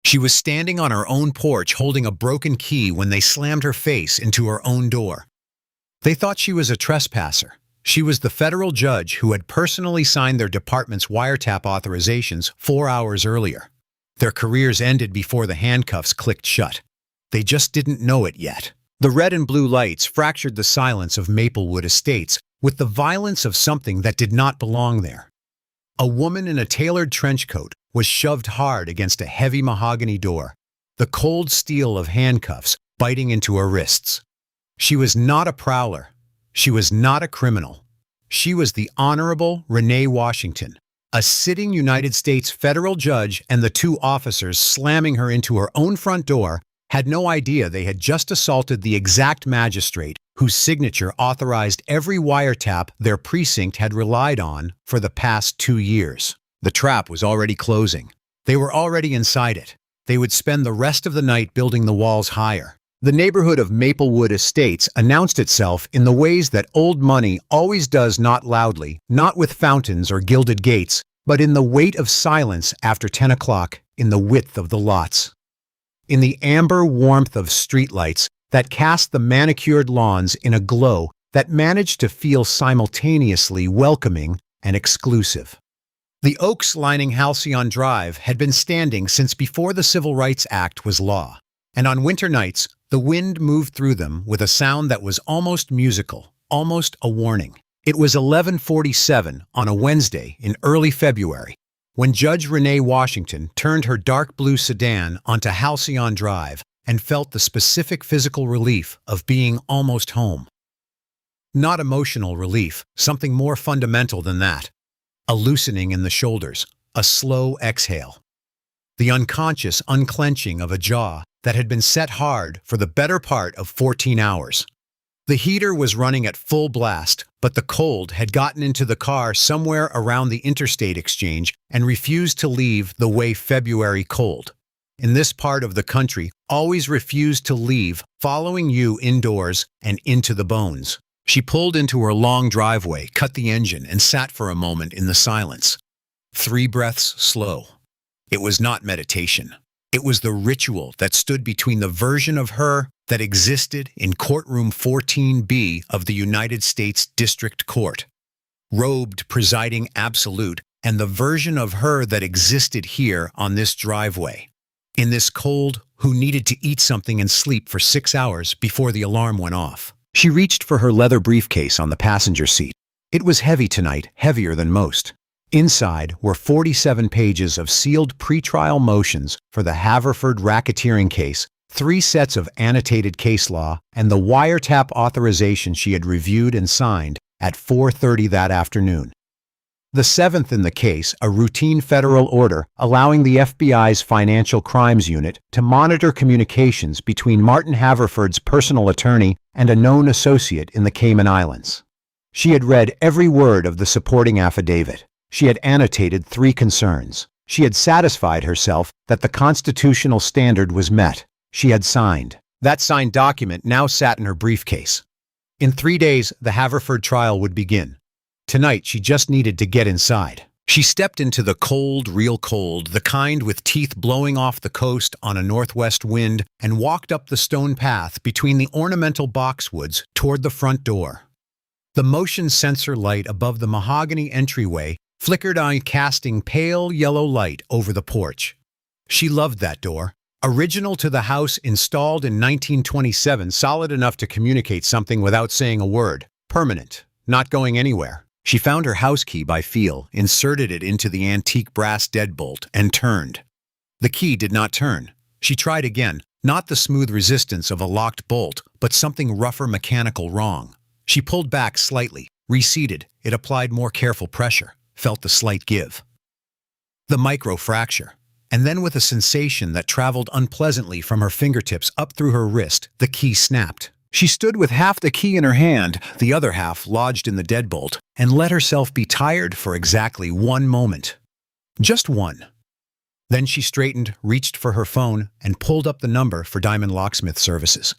She was standing on her own porch holding a broken key when they slammed her face into her own door. They thought she was a trespasser. She was the federal judge who had personally signed their department's wiretap authorizations 4 hours earlier. Their careers ended before the handcuffs clicked shut. They just didn't know it yet. The red and blue lights fractured the silence of Maplewood Estates with the violence of something that did not belong there. A woman in a tailored trench coat was shoved hard against a heavy mahogany door, the cold steel of handcuffs biting into her wrists. She was not a prowler. She was not a criminal. She was the Honorable Renee Washington, a sitting United States federal judge, and the two officers slamming her into her own front door had no idea they had just assaulted the exact magistrate whose signature authorized every wiretap their precinct had relied on for the past 2 years. The trap was already closing. They were already inside it. They would spend the rest of the night building the walls higher. The neighborhood of Maplewood Estates announced itself in the ways that old money always does, not loudly, not with fountains or gilded gates, but in the weight of silence after 10 o'clock, in the width of the lots. In the amber warmth of streetlights that cast the manicured lawns in a glow that managed to feel simultaneously welcoming and exclusive. The oaks lining Halcyon Drive had been standing since before the Civil Rights Act was law, and on winter nights, the wind moved through them with a sound that was almost musical, almost a warning. It was 11:47 on a Wednesday in early February when Judge Renee Washington turned her dark blue sedan onto Halcyon Drive and felt the specific physical relief of being almost home. Not emotional relief, something more fundamental than that. A loosening in the shoulders, a slow exhale. The unconscious unclenching of a jaw that had been set hard for the better part of 14 hours. The heater was running at full blast, but the cold had gotten into the car somewhere around the interstate exchange and refused to leave the way February cold, in this part of the country, always refused to leave, following you indoors and into the bones. She pulled into her long driveway, cut the engine, and sat for a moment in the silence. 3 breaths slow. It was not meditation. It was the ritual that stood between the version of her that existed in courtroom 14B of the United States District Court, robed presiding absolute, and the version of her that existed here on this driveway, in this cold, who needed to eat something and sleep for 6 hours before the alarm went off. She reached for her leather briefcase on the passenger seat. It was heavy tonight, heavier than most. Inside were 47 pages of sealed pretrial motions for the Haverford racketeering case, 3 sets of annotated case law, and the wiretap authorization she had reviewed and signed at 4:30 that afternoon. The 7th in the case, a routine federal order allowing the FBI's Financial Crimes Unit to monitor communications between Martin Haverford's personal attorney and a known associate in the Cayman Islands. She had read every word of the supporting affidavit. She had annotated 3 concerns. She had satisfied herself that the constitutional standard was met. She had signed. That signed document now sat in her briefcase. In 3 days, the Haverford trial would begin. Tonight, she just needed to get inside. She stepped into the cold, real cold, the kind with teeth blowing off the coast on a northwest wind, and walked up the stone path between the ornamental boxwoods toward the front door. The motion sensor light above the mahogany entryway flickered on, casting pale yellow light over the porch. She loved that door. Original to the house, installed in 1927, solid enough to communicate something without saying a word. Permanent, not going anywhere. She found her house key by feel, inserted it into the antique brass deadbolt, and turned. The key did not turn. She tried again, not the smooth resistance of a locked bolt, but something rougher, mechanical wrong. She pulled back slightly, reseated. It applied more careful pressure, felt the slight give. The micro-fracture. And then with a sensation that traveled unpleasantly from her fingertips up through her wrist, the key snapped. She stood with half the key in her hand, the other half lodged in the deadbolt, and let herself be tired for exactly 1 moment. Just 1. Then she straightened, reached for her phone, and pulled up the number for Diamond Locksmith Services.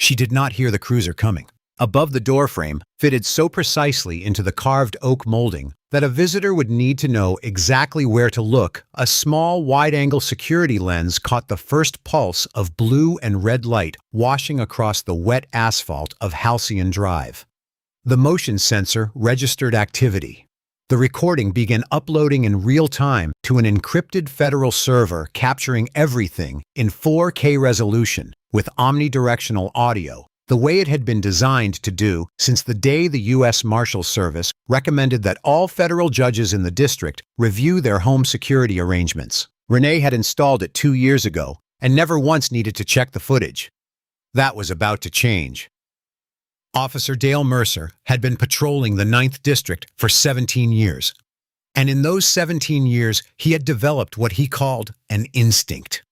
She did not hear the cruiser coming. above the doorframe, fitted so precisely into the carved oak molding that a visitor would need to know exactly where to look. A small, wide-angle security lens caught the first pulse of blue and red light washing across the wet asphalt of Halcyon Drive. The motion sensor registered activity. The recording began uploading in real time to an encrypted federal server capturing everything in 4K resolution with omnidirectional audio, the way it had been designed to do since the day the U.S. Marshals Service recommended that all federal judges in the district review their home security arrangements. Renee had installed it 2 years ago and never once needed to check the footage. That was about to change. Officer Dale Mercer had been patrolling the 9th District for 17 years. And in those 17 years, he had developed what he called an instinct.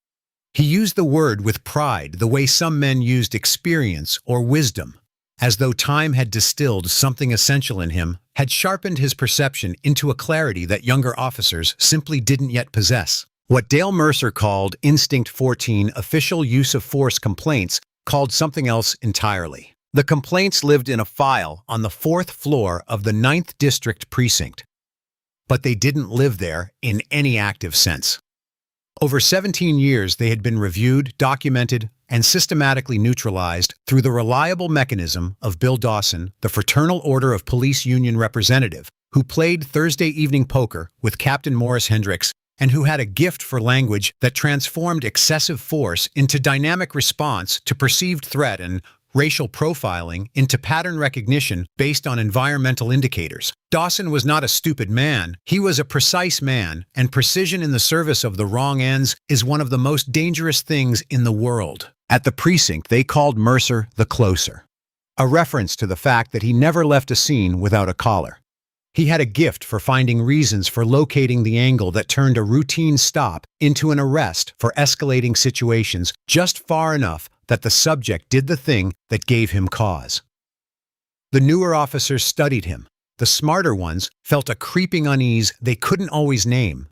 He used the word with pride the way some men used experience or wisdom, as though time had distilled something essential in him, had sharpened his perception into a clarity that younger officers simply didn't yet possess. What Dale Mercer called Instinct 14 official use of force complaints called something else entirely. The complaints lived in a file on the 4th floor of the 9th District Precinct. But they didn't live there in any active sense. Over 17 years, they had been reviewed, documented, and systematically neutralized through the reliable mechanism of Bill Dawson, the Fraternal Order of Police Union representative, who played Thursday evening poker with Captain Morris Hendricks and who had a gift for language that transformed excessive force into dynamic response to perceived threat and racial profiling into pattern recognition based on environmental indicators. Dawson was not a stupid man. He was a precise man, and precision in the service of the wrong ends is one of the most dangerous things in the world. At the precinct, they called Mercer the Closer, a reference to the fact that he never left a scene without a collar. He had a gift for finding reasons for locating the angle that turned a routine stop into an arrest for escalating situations just far enough that the subject did the thing that gave him cause. The newer officers studied him. The smarter ones felt a creeping unease they couldn't always name.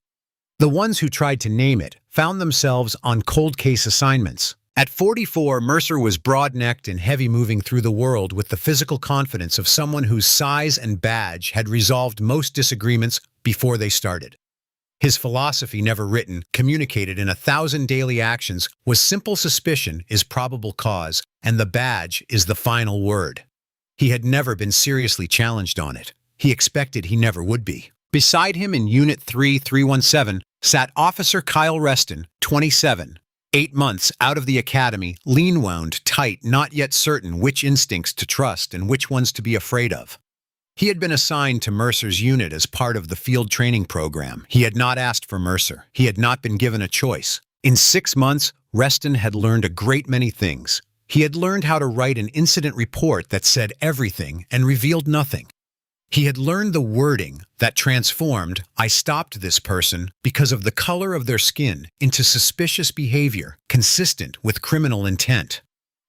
The ones who tried to name it found themselves on cold case assignments. At 44, Mercer was broad-necked and heavy-moving through the world with the physical confidence of someone whose size and badge had resolved most disagreements before they started. His philosophy, never written, communicated in 1,000 daily actions, was simple suspicion is probable cause, and the badge is the final word. He had never been seriously challenged on it. He expected he never would be. Beside him in Unit 3317 sat Officer Kyle Reston, 27, 8 months out of the academy, lean-wound, tight, not yet certain which instincts to trust and which ones to be afraid of. He had been assigned to Mercer's unit as part of the field training program. He had not asked for Mercer. He had not been given a choice. In 6 months, Reston had learned a great many things. He had learned how to write an incident report that said everything and revealed nothing. He had learned the wording that transformed, "I stopped this person because of the color of their skin," into suspicious behavior consistent with criminal intent.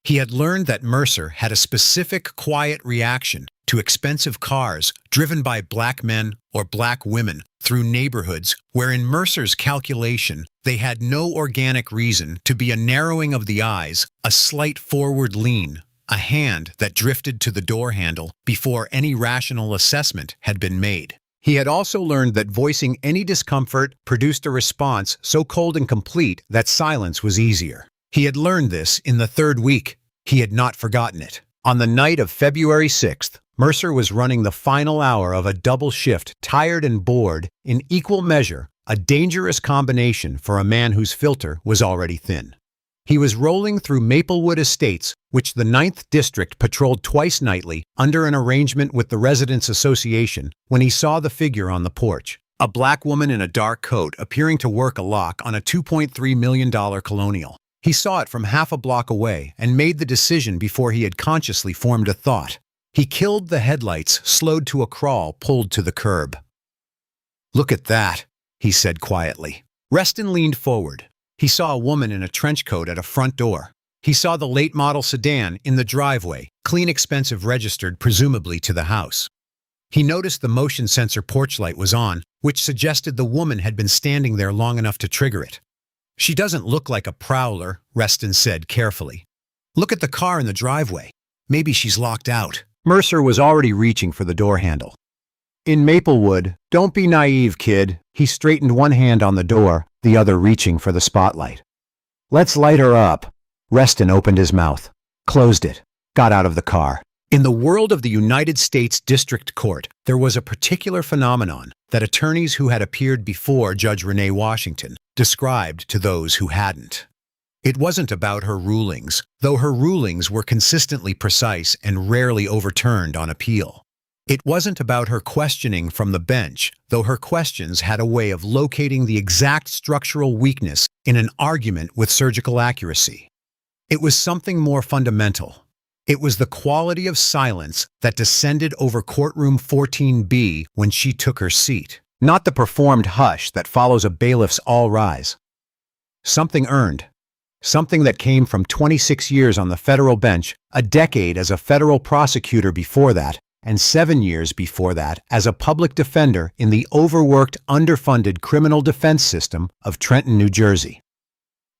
He had learned that Mercer had a specific quiet reaction to expensive cars driven by black men or black women through neighborhoods where in Mercer's calculation they had no organic reason to be a narrowing of the eyes, a slight forward lean, a hand that drifted to the door handle before any rational assessment had been made. He had also learned that voicing any discomfort produced a response so cold and complete that silence was easier. He had learned this in the 3rd week. He had not forgotten it. On the night of February 6th, Mercer was running the final hour of a double shift, tired and bored, in equal measure, a dangerous combination for a man whose filter was already thin. He was rolling through Maplewood Estates, which the 9th District patrolled twice nightly under an arrangement with the Residents Association, when he saw the figure on the porch, a black woman in a dark coat appearing to work a lock on a $2.3 million Colonial. He saw it from half a block away and made the decision before he had consciously formed a thought. He killed the headlights, slowed to a crawl, pulled to the curb. "Look at that," he said quietly. Reston leaned forward. He saw a woman in a trench coat at a front door. He saw the late-model sedan in the driveway, clean, expensive, registered presumably to the house. He noticed the motion sensor porch light was on, which suggested the woman had been standing there long enough to trigger it. "She doesn't look like a prowler," Reston said carefully. "Look at the car in the driveway. Maybe she's locked out. Mercer was already reaching for the door handle. In Maplewood, don't be naive, kid. He straightened one hand on the door, the other reaching for the spotlight. Let's light her up. Reston opened his mouth, closed it, got out of the car. In the world of the United States District Court, there was a particular phenomenon that attorneys who had appeared before Judge Renee Washington described to those who hadn't. It wasn't about her rulings, though her rulings were consistently precise and rarely overturned on appeal. It wasn't about her questioning from the bench, though her questions had a way of locating the exact structural weakness in an argument with surgical accuracy. It was something more fundamental. It was the quality of silence that descended over courtroom 14B when she took her seat, not the performed hush that follows a bailiff's all rise. Something earned. Something that came from 26 years on the federal bench, a decade as a federal prosecutor before that, and 7 years before that as a public defender in the overworked, underfunded criminal defense system of Trenton, New Jersey,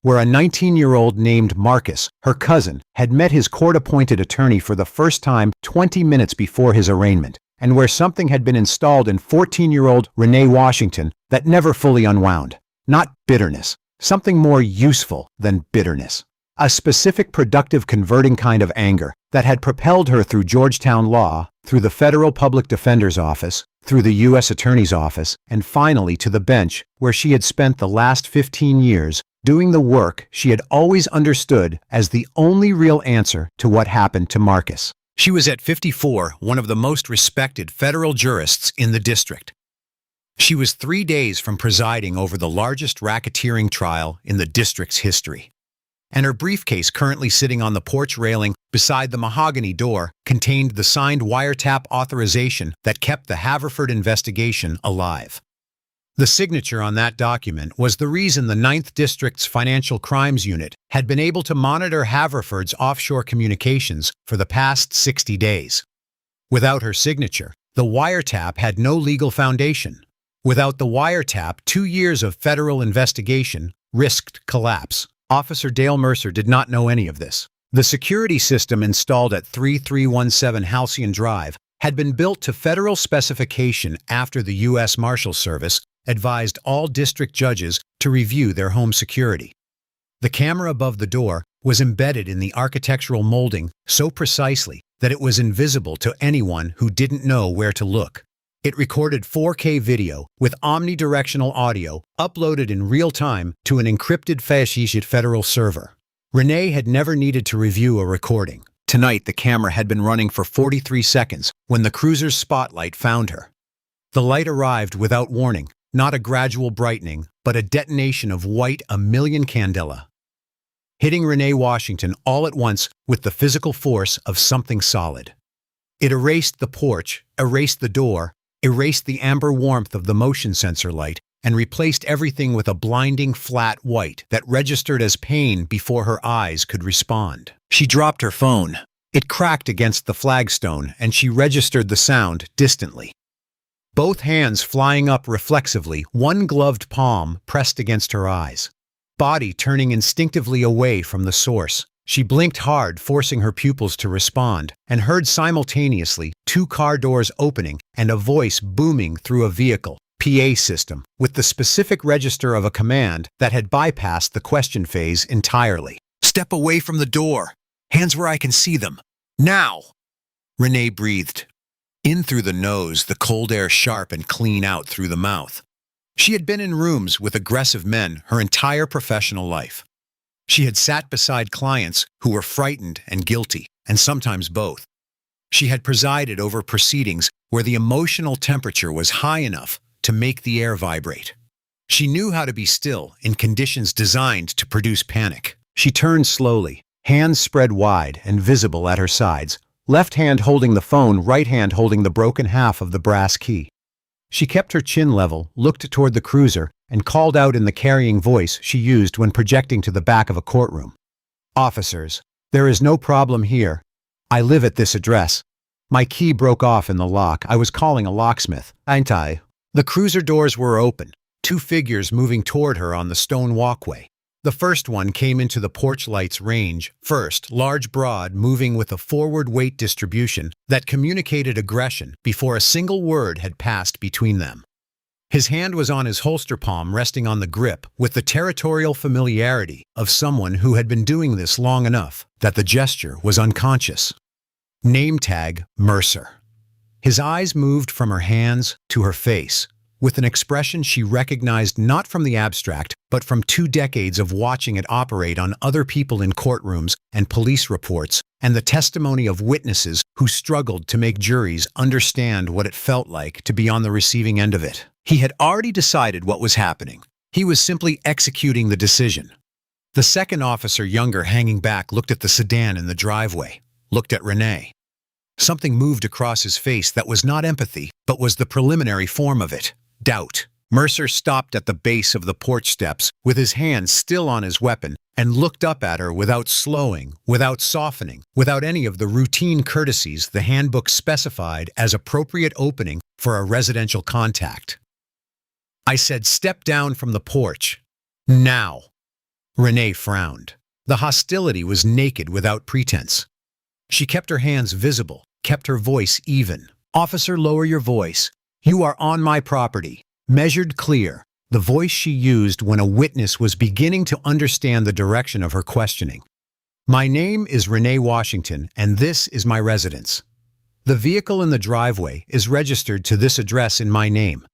where a 19-year-old named Marcus, her cousin, had met his court-appointed attorney for the first time 20 minutes before his arraignment, and where something had been installed in 14-year-old Renee Washington that never fully unwound. Not bitterness, something more useful than bitterness. A specific, productive, converting kind of anger that had propelled her through Georgetown Law, through the Federal Public Defender's Office, through the U.S. Attorney's Office, and finally to the bench where she had spent the last 15 years doing the work she had always understood as the only real answer to what happened to Marcus. She was at 54, one of the most respected federal jurists in the district. She was 3 days from presiding over the largest racketeering trial in the district's history. And her briefcase, currently sitting on the porch railing beside the mahogany door, contained the signed wiretap authorization that kept the Haverford investigation alive. The signature on that document was the reason the 9th District's Financial Crimes Unit had been able to monitor Haverford's offshore communications for the past 60 days. Without her signature, the wiretap had no legal foundation. Without the wiretap, 2 years of federal investigation risked collapse. Officer Dale Mercer did not know any of this. The security system installed at 3317 Halcyon Drive had been built to federal specification after the U.S. Marshals Service advised all district judges to review their home security. The camera above the door was embedded in the architectural molding so precisely that it was invisible to anyone who didn't know where to look. It recorded 4K video with omnidirectional audio uploaded in real time to an encrypted federal server. Renee had never needed to review a recording. Tonight, the camera had been running for 43 seconds when the cruiser's spotlight found her. The light arrived without warning, not a gradual brightening, but a detonation of white 1,000,000 candela, hitting Renee Washington all at once with the physical force of something solid. It erased the porch, erased the door, erased the amber warmth of the motion sensor light, and replaced everything with a blinding flat white that registered as pain before her eyes could respond. She dropped her phone. It cracked against the flagstone, and she registered the sound distantly. Both hands flying up reflexively, one gloved palm pressed against her eyes. Body turning instinctively away from the source. She blinked hard, forcing her pupils to respond, and heard simultaneously 2 car doors opening and a voice booming through a vehicle PA system with the specific register of a command that had bypassed the question phase entirely. "Step away from the door. Hands where I can see them. Now!" Renee breathed. In through the nose, the cold air sharp and clean out through the mouth. She had been in rooms with aggressive men her entire professional life. She had sat beside clients who were frightened and guilty, and sometimes both. She had presided over proceedings where the emotional temperature was high enough to make the air vibrate. She knew how to be still in conditions designed to produce panic. She turned slowly, hands spread wide and visible at her sides, left hand holding the phone, right hand holding the broken half of the brass key. She kept her chin level, looked toward the cruiser, and called out in the carrying voice she used when projecting to the back of a courtroom. "Officers, there is no problem here. I live at this address. My key broke off in the lock. I was calling a locksmith. Ain't I?" The cruiser doors were open, 2 figures moving toward her on the stone walkway. The first one came into the porch light's range, first, large broad, moving with a forward weight distribution that communicated aggression before a single word had passed between them. His hand was on his holster palm resting on the grip with the territorial familiarity of someone who had been doing this long enough that the gesture was unconscious. Name tag, Mercer. His eyes moved from her hands to her face, with an expression she recognized not from the abstract, but from 2 decades of watching it operate on other people in courtrooms and police reports, and the testimony of witnesses who struggled to make juries understand what it felt like to be on the receiving end of it. He had already decided what was happening. He was simply executing the decision. The second officer, younger, hanging back, looked at the sedan in the driveway, looked at Renee. Something moved across his face that was not empathy, but was the preliminary form of it. Doubt. Mercer stopped at the base of the porch steps, with his hand still on his weapon, and looked up at her without slowing, without softening, without any of the routine courtesies the handbook specified as appropriate opening for a residential contact. I said, step down from the porch. Now. Renee frowned. The hostility was naked without pretense. She kept her hands visible, kept her voice even. Officer, lower your voice. You are on my property. Measured clear, the voice she used when a witness was beginning to understand the direction of her questioning. My name is Renee Washington, and this is my residence. The vehicle in the driveway is registered to this address in my name.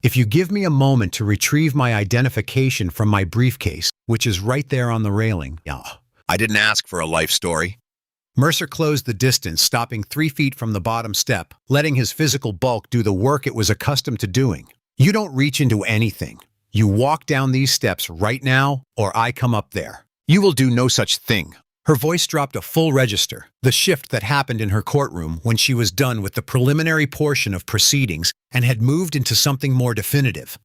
If you give me a moment to retrieve my identification from my briefcase, which is right there on the railing. I didn't ask for a life story. Mercer closed the distance, stopping 3 feet from the bottom step, letting his physical bulk do the work it was accustomed to doing. You don't reach into anything. You walk down these steps right now, or I come up there. You will do no such thing. Her voice dropped a full register, the shift that happened in her courtroom when she was done with the preliminary portion of proceedings and had moved into something more definitive.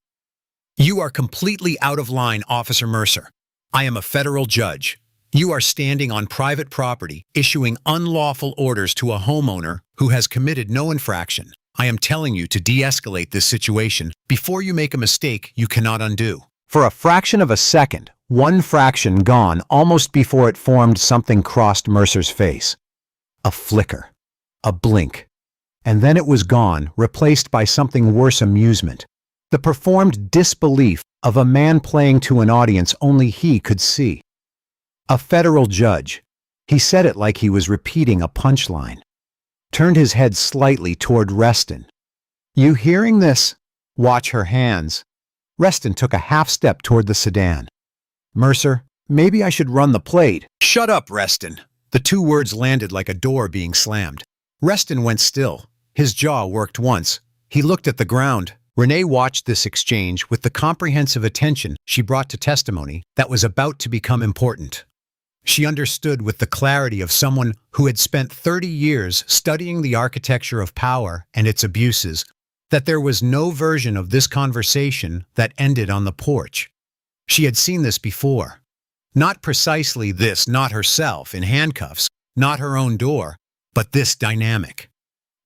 You are completely out of line, Officer Mercer. I am a federal judge. You are standing on private property, issuing unlawful orders to a homeowner who has committed no infraction. I am telling you to de-escalate this situation before you make a mistake you cannot undo. For a fraction of a second, one fraction gone almost before it formed, something crossed Mercer's face. A flicker. A blink. And then it was gone, replaced by something worse: amusement. The performed disbelief of a man playing to an audience only he could see. A federal judge. He said it like he was repeating a punchline. Turned his head slightly toward Reston. You hearing this? Watch her hands. Reston took a half step toward the sedan. Mercer, maybe I should run the plate. Shut up, Reston. The 2 words landed like a door being slammed. Reston went still. His jaw worked once. He looked at the ground. Renee watched this exchange with the comprehensive attention she brought to testimony that was about to become important. She understood with the clarity of someone who had spent 30 years studying the architecture of power and its abuses that there was no version of this conversation that ended on the porch. She had seen this before. Not precisely this, not herself in handcuffs, not her own door, but this dynamic.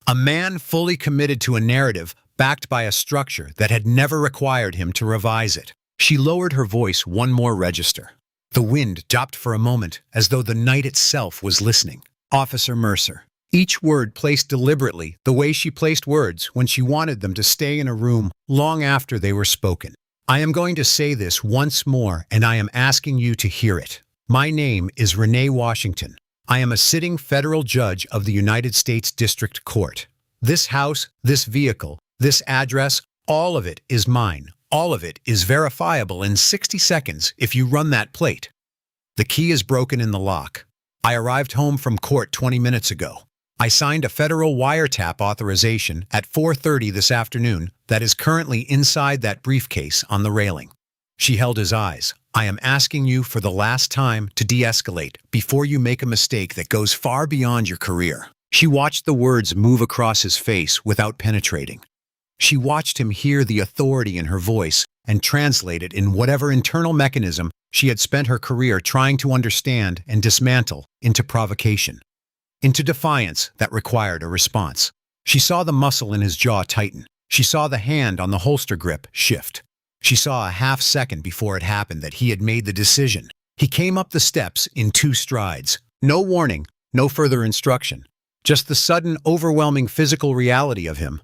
A man fully committed to a narrative backed by a structure that had never required him to revise it. She lowered her voice one more register. The wind dropped for a moment, as though the night itself was listening. Officer Mercer. Each word placed deliberately, the way she placed words when she wanted them to stay in a room long after they were spoken. I am going to say this once more, and I am asking you to hear it. My name is Renee Washington. I am a sitting federal judge of the United States District Court. This house, this vehicle, this address, all of it is mine. All of it is verifiable in 60 seconds if you run that plate. The key is broken in the lock. I arrived home from court 20 minutes ago. I signed a federal wiretap authorization at 4:30 this afternoon that is currently inside that briefcase on the railing. She held his eyes. I am asking you for the last time to de-escalate before you make a mistake that goes far beyond your career. She watched the words move across his face without penetrating. She watched him hear the authority in her voice and translate it in whatever internal mechanism she had spent her career trying to understand and dismantle into provocation, into defiance that required a response. She saw the muscle in his jaw tighten. She saw the hand on the holster grip shift. She saw a half-second before it happened that he had made the decision. He came up the steps in 2 strides. No warning, no further instruction. Just the sudden, overwhelming physical reality of him.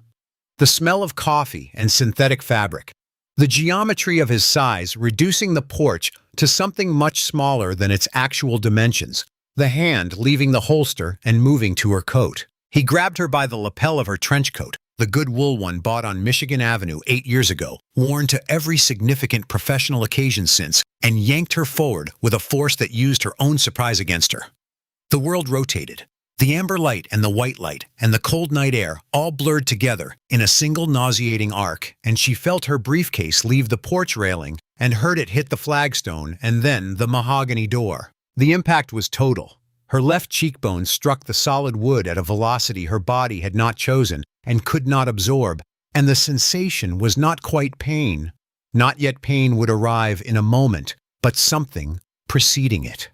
The smell of coffee and synthetic fabric. The geometry of his size reducing the porch to something much smaller than its actual dimensions. The hand leaving the holster and moving to her coat. He grabbed her by the lapel of her trench coat, the good wool one bought on Michigan Avenue 8 years ago, worn to every significant professional occasion since, and yanked her forward with a force that used her own surprise against her. The world rotated. The amber light and the white light and the cold night air all blurred together in a single nauseating arc, and she felt her briefcase leave the porch railing and heard it hit the flagstone and then the mahogany door. The impact was total. Her left cheekbone struck the solid wood at a velocity her body had not chosen and could not absorb, and the sensation was not quite pain. Not yet pain would arrive in a moment, but something preceding it.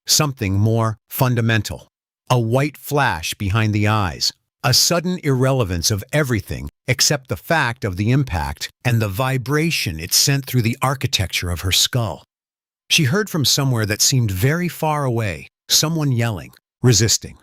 Something more fundamental. A white flash behind the eyes. A sudden irrelevance of everything except the fact of the impact and the vibration it sent through the architecture of her skull. She heard from somewhere that seemed very far away, someone yelling, resisting.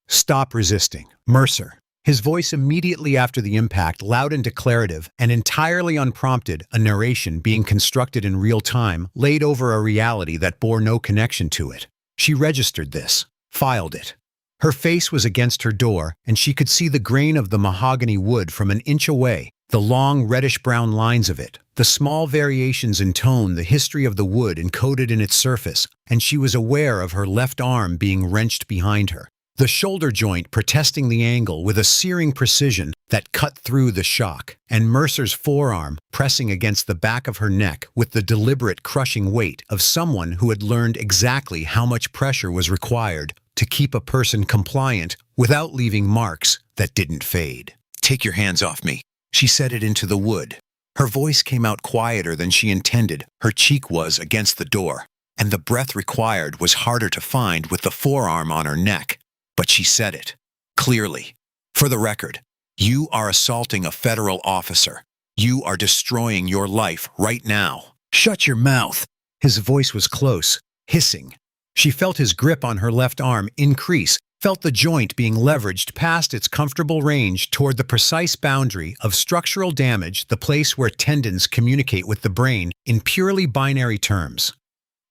"Stop resisting, Mercer." His voice immediately after the impact, loud and declarative, and entirely unprompted, a narration being constructed in real time, laid over a reality that bore no connection to it. She registered this, filed it. Her face was against her door, and she could see the grain of the mahogany wood from an inch away, the long reddish-brown lines of it, the small variations in tone, the history of the wood encoded in its surface, and she was aware of her left arm being wrenched behind her. The shoulder joint protesting the angle with a searing precision that cut through the shock, and Mercer's forearm pressing against the back of her neck with the deliberate crushing weight of someone who had learned exactly how much pressure was required to keep a person compliant without leaving marks that didn't fade. "Take your hands off me," she said it into the wood. Her voice came out quieter than she intended. Her cheek was against the door, and the breath required was harder to find with the forearm on her neck. But she said it, clearly. "For the record, you are assaulting a federal officer. You are destroying your life right now. Shut your mouth." His voice was close, hissing. She felt his grip on her left arm increase, felt the joint being leveraged past its comfortable range toward the precise boundary of structural damage, the place where tendons communicate with the brain in purely binary terms.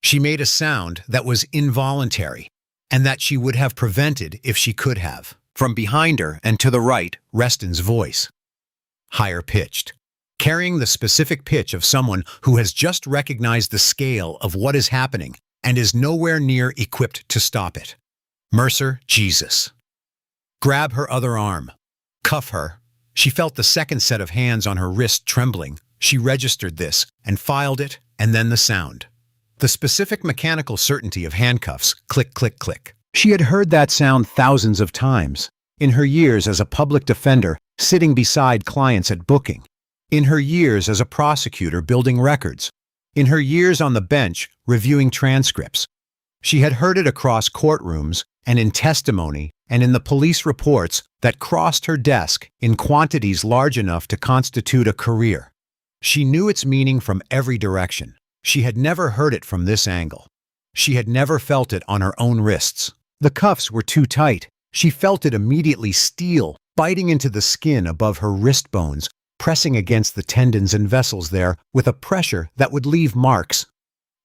She made a sound that was involuntary, and that she would have prevented if she could have. From behind her and to the right, Reston's voice. Higher pitched, carrying the specific pitch of someone who has just recognized the scale of what is happening and is nowhere near equipped to stop it. "Mercer, Jesus." Grab her other arm. Cuff her. She felt the second set of hands on her wrist trembling. She registered this and filed it, and then the sound. The specific mechanical certainty of handcuffs, click, click, click. She had heard that sound thousands of times, in her years as a public defender sitting beside clients at booking, in her years as a prosecutor building records, in her years on the bench reviewing transcripts. She had heard it across courtrooms and in testimony and in the police reports that crossed her desk in quantities large enough to constitute a career. She knew its meaning from every direction. She had never heard it from this angle. She had never felt it on her own wrists. The cuffs were too tight. She felt it immediately steel, biting into the skin above her wrist bones, pressing against the tendons and vessels there with a pressure that would leave marks.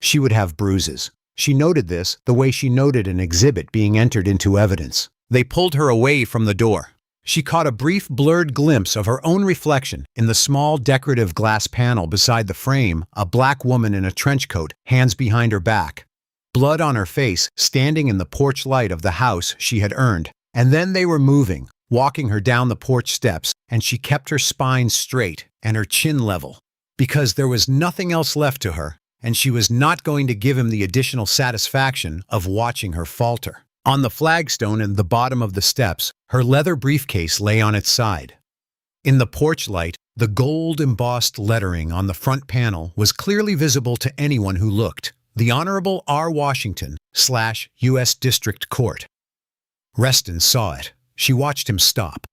She would have bruises. She noted this the way she noted an exhibit being entered into evidence. They pulled her away from the door. She caught a brief blurred glimpse of her own reflection in the small decorative glass panel beside the frame, a black woman in a trench coat, hands behind her back. Blood on her face, standing in the porch light of the house she had earned. And then they were moving, walking her down the porch steps, and she kept her spine straight and her chin level, because there was nothing else left to her, and she was not going to give him the additional satisfaction of watching her falter. On the flagstone in the bottom of the steps, her leather briefcase lay on its side. In the porch light, the gold-embossed lettering on the front panel was clearly visible to anyone who looked. The Honorable R. Washington / U.S. District Court. Reston saw it. She watched him stop.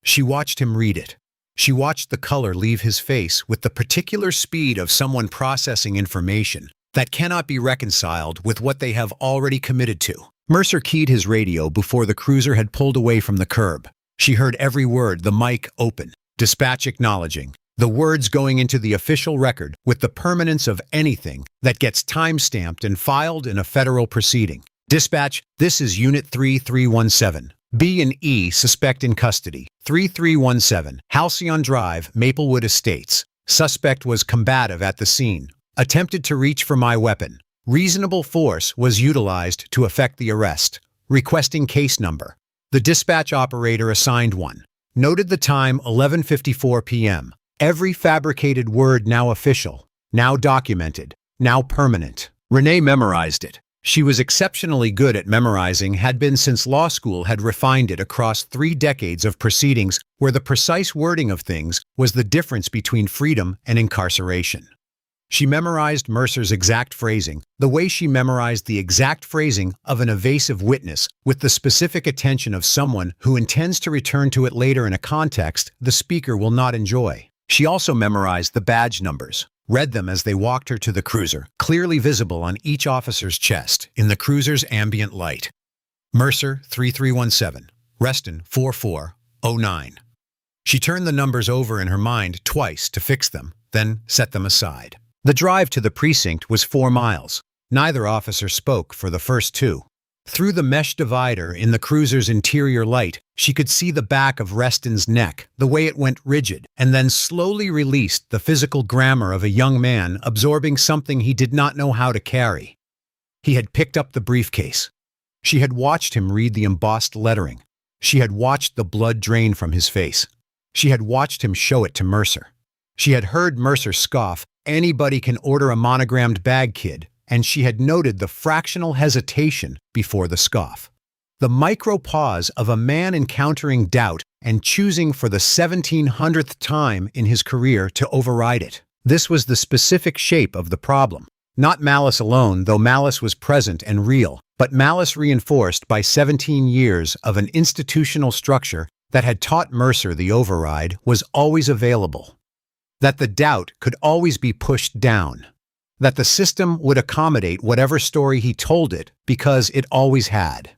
She watched him read it. She watched the color leave his face with the particular speed of someone processing information that cannot be reconciled with what they have already committed to. Mercer keyed his radio before the cruiser had pulled away from the curb. She heard every word, the mic open, dispatch acknowledging, the words going into the official record with the permanence of anything that gets time-stamped and filed in a federal proceeding. Dispatch, this is Unit 3317. B and E suspect in custody. 3317, Halcyon Drive, Maplewood Estates. Suspect was combative at the scene. Attempted to reach for my weapon. Reasonable force was utilized to effect the arrest. Requesting case number. The dispatch operator assigned one. Noted the time 11:54 p.m. Every fabricated word now official, now documented, now permanent. Renee memorized it. She was exceptionally good at memorizing, had been since law school, had refined it across 3 decades of proceedings where the precise wording of things was the difference between freedom and incarceration. She memorized Mercer's exact phrasing, the way she memorized the exact phrasing of an evasive witness with the specific attention of someone who intends to return to it later in a context the speaker will not enjoy. She also memorized the badge numbers, read them as they walked her to the cruiser, clearly visible on each officer's chest in the cruiser's ambient light. Mercer 3317, Reston 4409. She turned the numbers over in her mind twice to fix them, then set them aside. The drive to the precinct was 4 miles. Neither officer spoke for the first 2. Through the mesh divider in the cruiser's interior light, she could see the back of Reston's neck, the way it went rigid, and then slowly released the physical grammar of a young man absorbing something he did not know how to carry. He had picked up the briefcase. She had watched him read the embossed lettering. She had watched the blood drain from his face. She had watched him show it to Mercer. She had heard Mercer scoff, "Anybody can order a monogrammed bag, kid," and she had noted the fractional hesitation before the scoff. The micro pause of a man encountering doubt and choosing for the 1700th time in his career to override it. This was the specific shape of the problem. Not malice alone, though malice was present and real, but malice reinforced by 17 years of an institutional structure that had taught Mercer the override was always available. That the doubt could always be pushed down. That the system would accommodate whatever story he told it because it always had.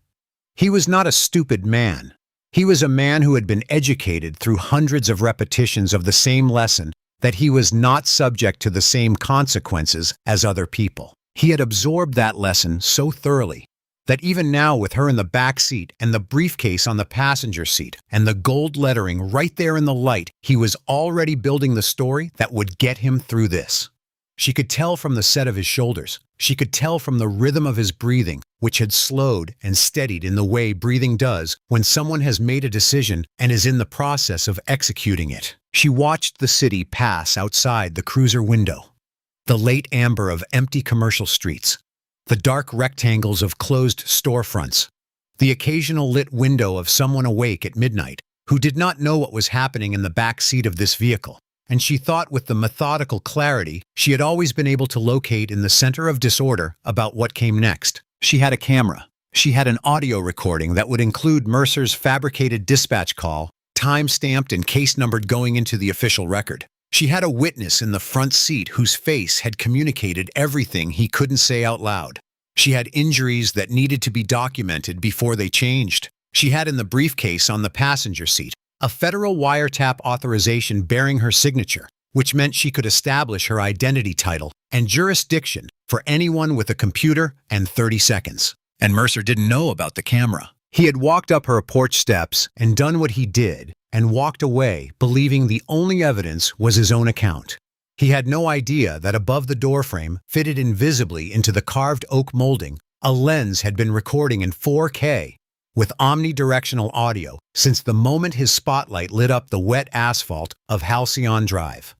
He was not a stupid man. He was a man who had been educated through hundreds of repetitions of the same lesson that he was not subject to the same consequences as other people. He had absorbed that lesson so thoroughly that even now, with her in the back seat and the briefcase on the passenger seat and the gold lettering right there in the light, he was already building the story that would get him through this. She could tell from the set of his shoulders. She could tell from the rhythm of his breathing, which had slowed and steadied in the way breathing does when someone has made a decision and is in the process of executing it. She watched the city pass outside the cruiser window. The late amber of empty commercial streets. The dark rectangles of closed storefronts. The occasional lit window of someone awake at midnight who did not know what was happening in the back seat of this vehicle. And she thought with the methodical clarity she had always been able to locate in the center of disorder about what came next. She had a camera. She had an audio recording that would include Mercer's fabricated dispatch call, time-stamped and case-numbered going into the official record. She had a witness in the front seat whose face had communicated everything he couldn't say out loud. She had injuries that needed to be documented before they changed. She had in the briefcase on the passenger seat a federal wiretap authorization bearing her signature, which meant she could establish her identity title and jurisdiction for anyone with a computer and 30 seconds. And Mercer didn't know about the camera. He had walked up her porch steps and done what he did and walked away, believing the only evidence was his own account. He had no idea that above the doorframe, fitted invisibly into the carved oak molding, a lens had been recording in 4K with omnidirectional audio since the moment his spotlight lit up the wet asphalt of Halcyon Drive.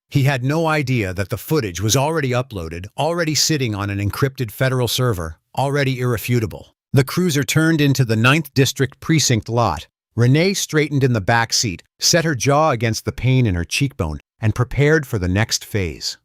He had no idea that the footage was already uploaded, already sitting on an encrypted federal server, already irrefutable. The cruiser turned into the 9th District Precinct lot. Renee straightened in the back seat, set her jaw against the pain in her cheekbone, and prepared for the next phase.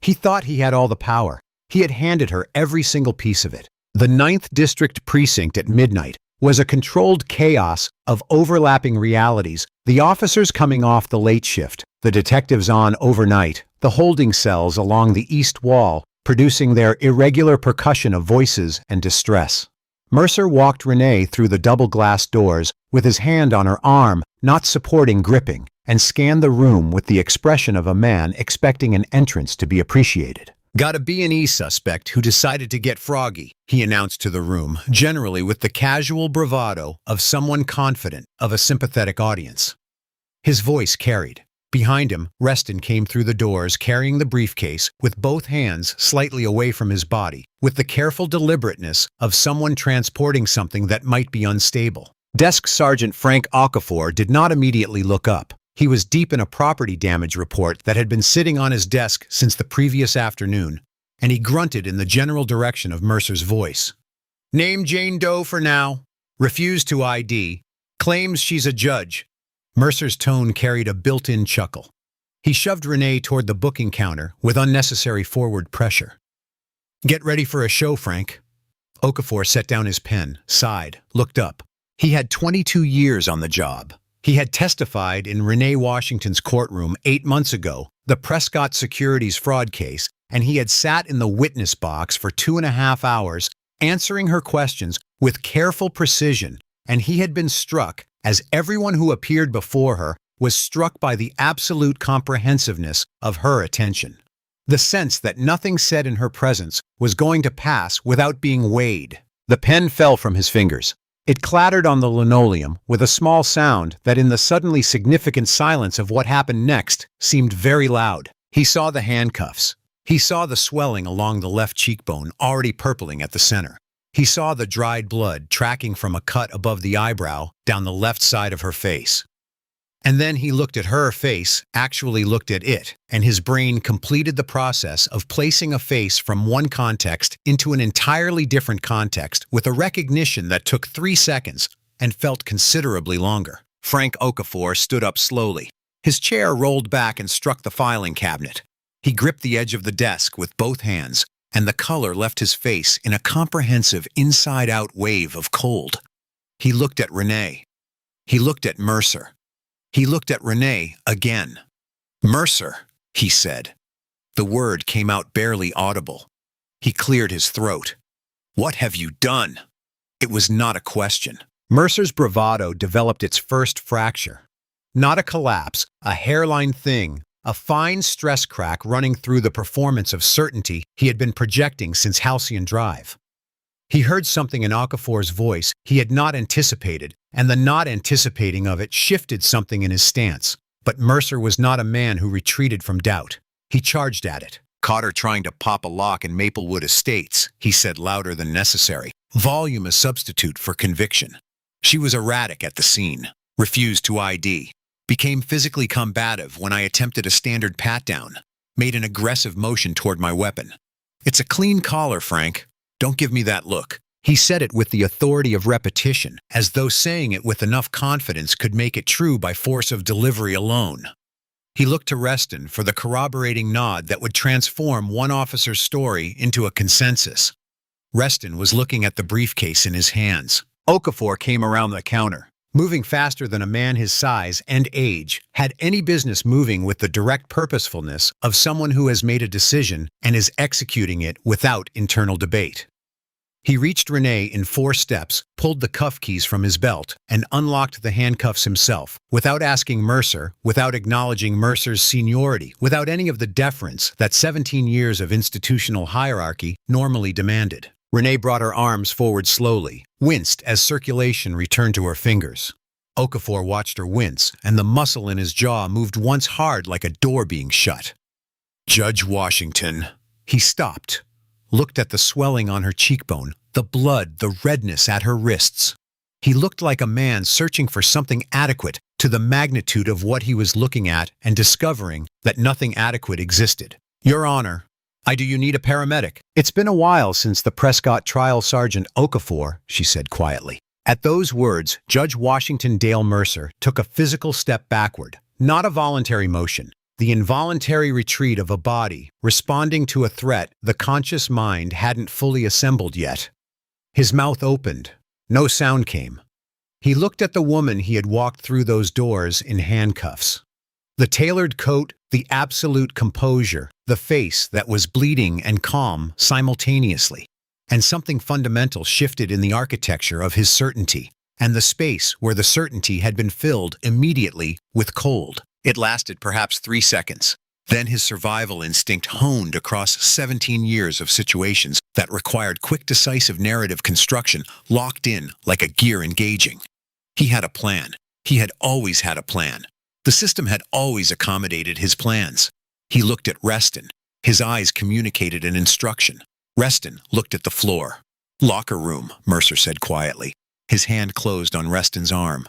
He thought he had all the power. He had handed her every single piece of it. The 9th District Precinct at midnight, was a controlled chaos of overlapping realities, the officers coming off the late shift, the detectives on overnight, the holding cells along the east wall, producing their irregular percussion of voices and distress. Mercer walked Renee through the double-glass doors with his hand on her arm, not supporting gripping, and scanned the room with the expression of a man expecting an entrance to be appreciated. "Got a B&E suspect who decided to get froggy," he announced to the room, generally with the casual bravado of someone confident of a sympathetic audience. His voice carried. Behind him, Reston came through the doors carrying the briefcase with both hands slightly away from his body, with the careful deliberateness of someone transporting something that might be unstable. Desk Sergeant Frank Okafor did not immediately look up. He was deep in a property damage report that had been sitting on his desk since the previous afternoon, and he grunted in the general direction of Mercer's voice. "Name Jane Doe for now. Refused to ID. Claims she's a judge." Mercer's tone carried a built-in chuckle. He shoved Renee toward the booking counter with unnecessary forward pressure. "Get ready for a show, Frank." Okafor set down his pen, sighed, looked up. He had 22 years on the job. He had testified in Renee Washington's courtroom 8 months ago, the Prescott Securities fraud case, and he had sat in the witness box for 2.5 hours, answering her questions with careful precision, and he had been struck, as everyone who appeared before her was struck by the absolute comprehensiveness of her attention. The sense that nothing said in her presence was going to pass without being weighed. The pen fell from his fingers. It clattered on the linoleum with a small sound that in the suddenly significant silence of what happened next seemed very loud. He saw the handcuffs. He saw the swelling along the left cheekbone already purpling at the center. He saw the dried blood tracking from a cut above the eyebrow down the left side of her face. And then he looked at her face, actually looked at it, and his brain completed the process of placing a face from one context into an entirely different context with a recognition that took 3 seconds and felt considerably longer. Frank Okafor stood up slowly. His chair rolled back and struck the filing cabinet. He gripped the edge of the desk with both hands, and the color left his face in a comprehensive inside-out wave of cold. He looked at Renee. He looked at Mercer. He looked at Renee again. "Mercer," he said. The word came out barely audible. He cleared his throat. "What have you done?" It was not a question. Mercer's bravado developed its first fracture. Not a collapse, a hairline thing, a fine stress crack running through the performance of certainty he had been projecting since Halcyon Drive. He heard something in Okafor's voice he had not anticipated, and the not anticipating of it shifted something in his stance. But Mercer was not a man who retreated from doubt. He charged at it. "Caught her trying to pop a lock in Maplewood Estates," he said louder than necessary. "Volume a substitute for conviction. She was erratic at the scene. Refused to ID. Became physically combative when I attempted a standard pat-down. Made an aggressive motion toward my weapon. It's a clean collar, Frank. Don't give me that look." He said it with the authority of repetition, as though saying it with enough confidence could make it true by force of delivery alone. He looked to Reston for the corroborating nod that would transform one officer's story into a consensus. Reston was looking at the briefcase in his hands. Okafor came around the counter, moving faster than a man his size and age had any business moving, with the direct purposefulness of someone who has made a decision and is executing it without internal debate. He reached Renee in 4 steps, pulled the cuff keys from his belt, and unlocked the handcuffs himself, without asking Mercer, without acknowledging Mercer's seniority, without any of the deference that 17 years of institutional hierarchy normally demanded. Renee brought her arms forward slowly, winced as circulation returned to her fingers. Okafor watched her wince, and the muscle in his jaw moved once hard like a door being shut. "Judge Washington." He stopped, looked at the swelling on her cheekbone, the blood, the redness at her wrists. He looked like a man searching for something adequate to the magnitude of what he was looking at and discovering that nothing adequate existed. "Your Honor, do you need a paramedic?" "It's been a while since the Prescott trial, Sergeant Okafor," she said quietly. At those words, Judge Washington Dale Mercer took a physical step backward, not a voluntary motion, the involuntary retreat of a body responding to a threat the conscious mind hadn't fully assembled yet. His mouth opened, No sound came. He looked at the woman he had walked through those doors in handcuffs. The tailored coat, the absolute composure, the face that was bleeding and calm simultaneously. And something fundamental shifted in the architecture of his certainty, and the space where the certainty had been filled immediately with cold. It lasted perhaps 3 seconds. Then his survival instinct honed across 17 years of situations that required quick, decisive narrative construction, locked in like a gear engaging. He had a plan. He had always had a plan. The system had always accommodated his plans. He looked at Reston. His eyes communicated an instruction. Reston looked at the floor. "Locker room," Mercer said quietly. His hand closed on Reston's arm.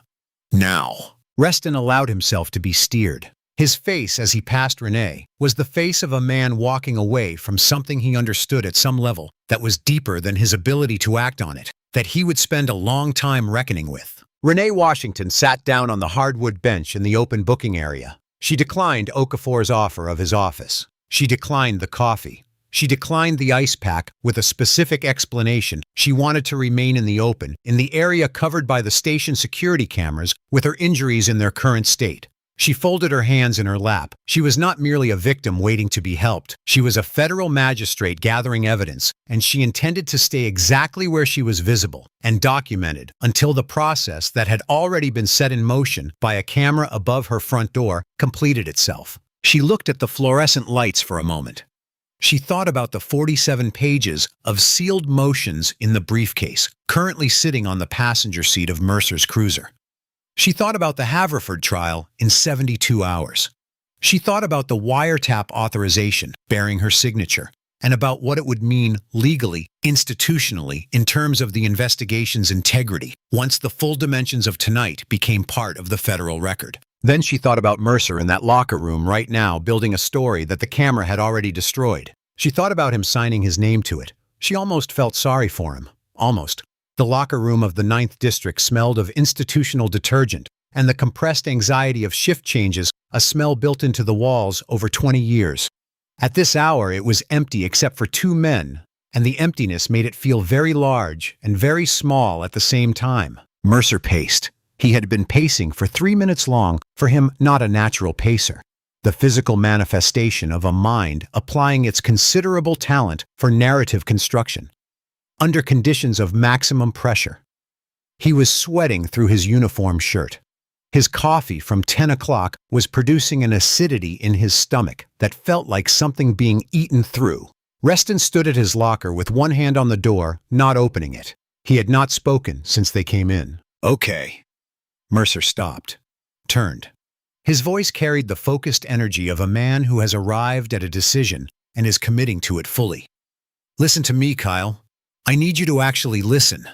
"Now." Reston allowed himself to be steered. His face, as he passed Renee, was the face of a man walking away from something he understood at some level that was deeper than his ability to act on it, that he would spend a long time reckoning with. Renee Washington sat down on the hardwood bench in the open booking area. She declined Okafor's offer of his office. She declined the coffee. She declined the ice pack with a specific explanation. She wanted to remain in the open, in the area covered by the station security cameras, with her injuries in their current state. She folded her hands in her lap. She was not merely a victim waiting to be helped. She was a federal magistrate gathering evidence, and she intended to stay exactly where she was visible and documented until the process that had already been set in motion by a camera above her front door completed itself. She looked at the fluorescent lights for a moment. She thought about the 47 pages of sealed motions in the briefcase, currently sitting on the passenger seat of Mercer's cruiser. She thought about the Haverford trial in 72 hours. She thought about the wiretap authorization bearing her signature, and about what it would mean legally, institutionally, in terms of the investigation's integrity, once the full dimensions of tonight became part of the federal record. Then she thought about Mercer in that locker room right now, building a story that the camera had already destroyed. She thought about him signing his name to it. She almost felt sorry for him. Almost. The locker room of the 9th District smelled of institutional detergent, and the compressed anxiety of shift changes, a smell built into the walls over 20 years. At this hour, it was empty except for 2 men, and the emptiness made it feel very large and very small at the same time. Mercer paced. He had been pacing for 3 minutes long, for him not a natural pacer. The physical manifestation of a mind applying its considerable talent for narrative construction. Under conditions of maximum pressure. He was sweating through his uniform shirt. His coffee from 10 o'clock was producing an acidity in his stomach that felt like something being eaten through. Reston stood at his locker with one hand on the door, not opening it. He had not spoken since they came in. "Okay." Mercer stopped, turned. His voice carried the focused energy of a man who has arrived at a decision and is committing to it fully. "Listen to me, Kyle. I need you to actually listen."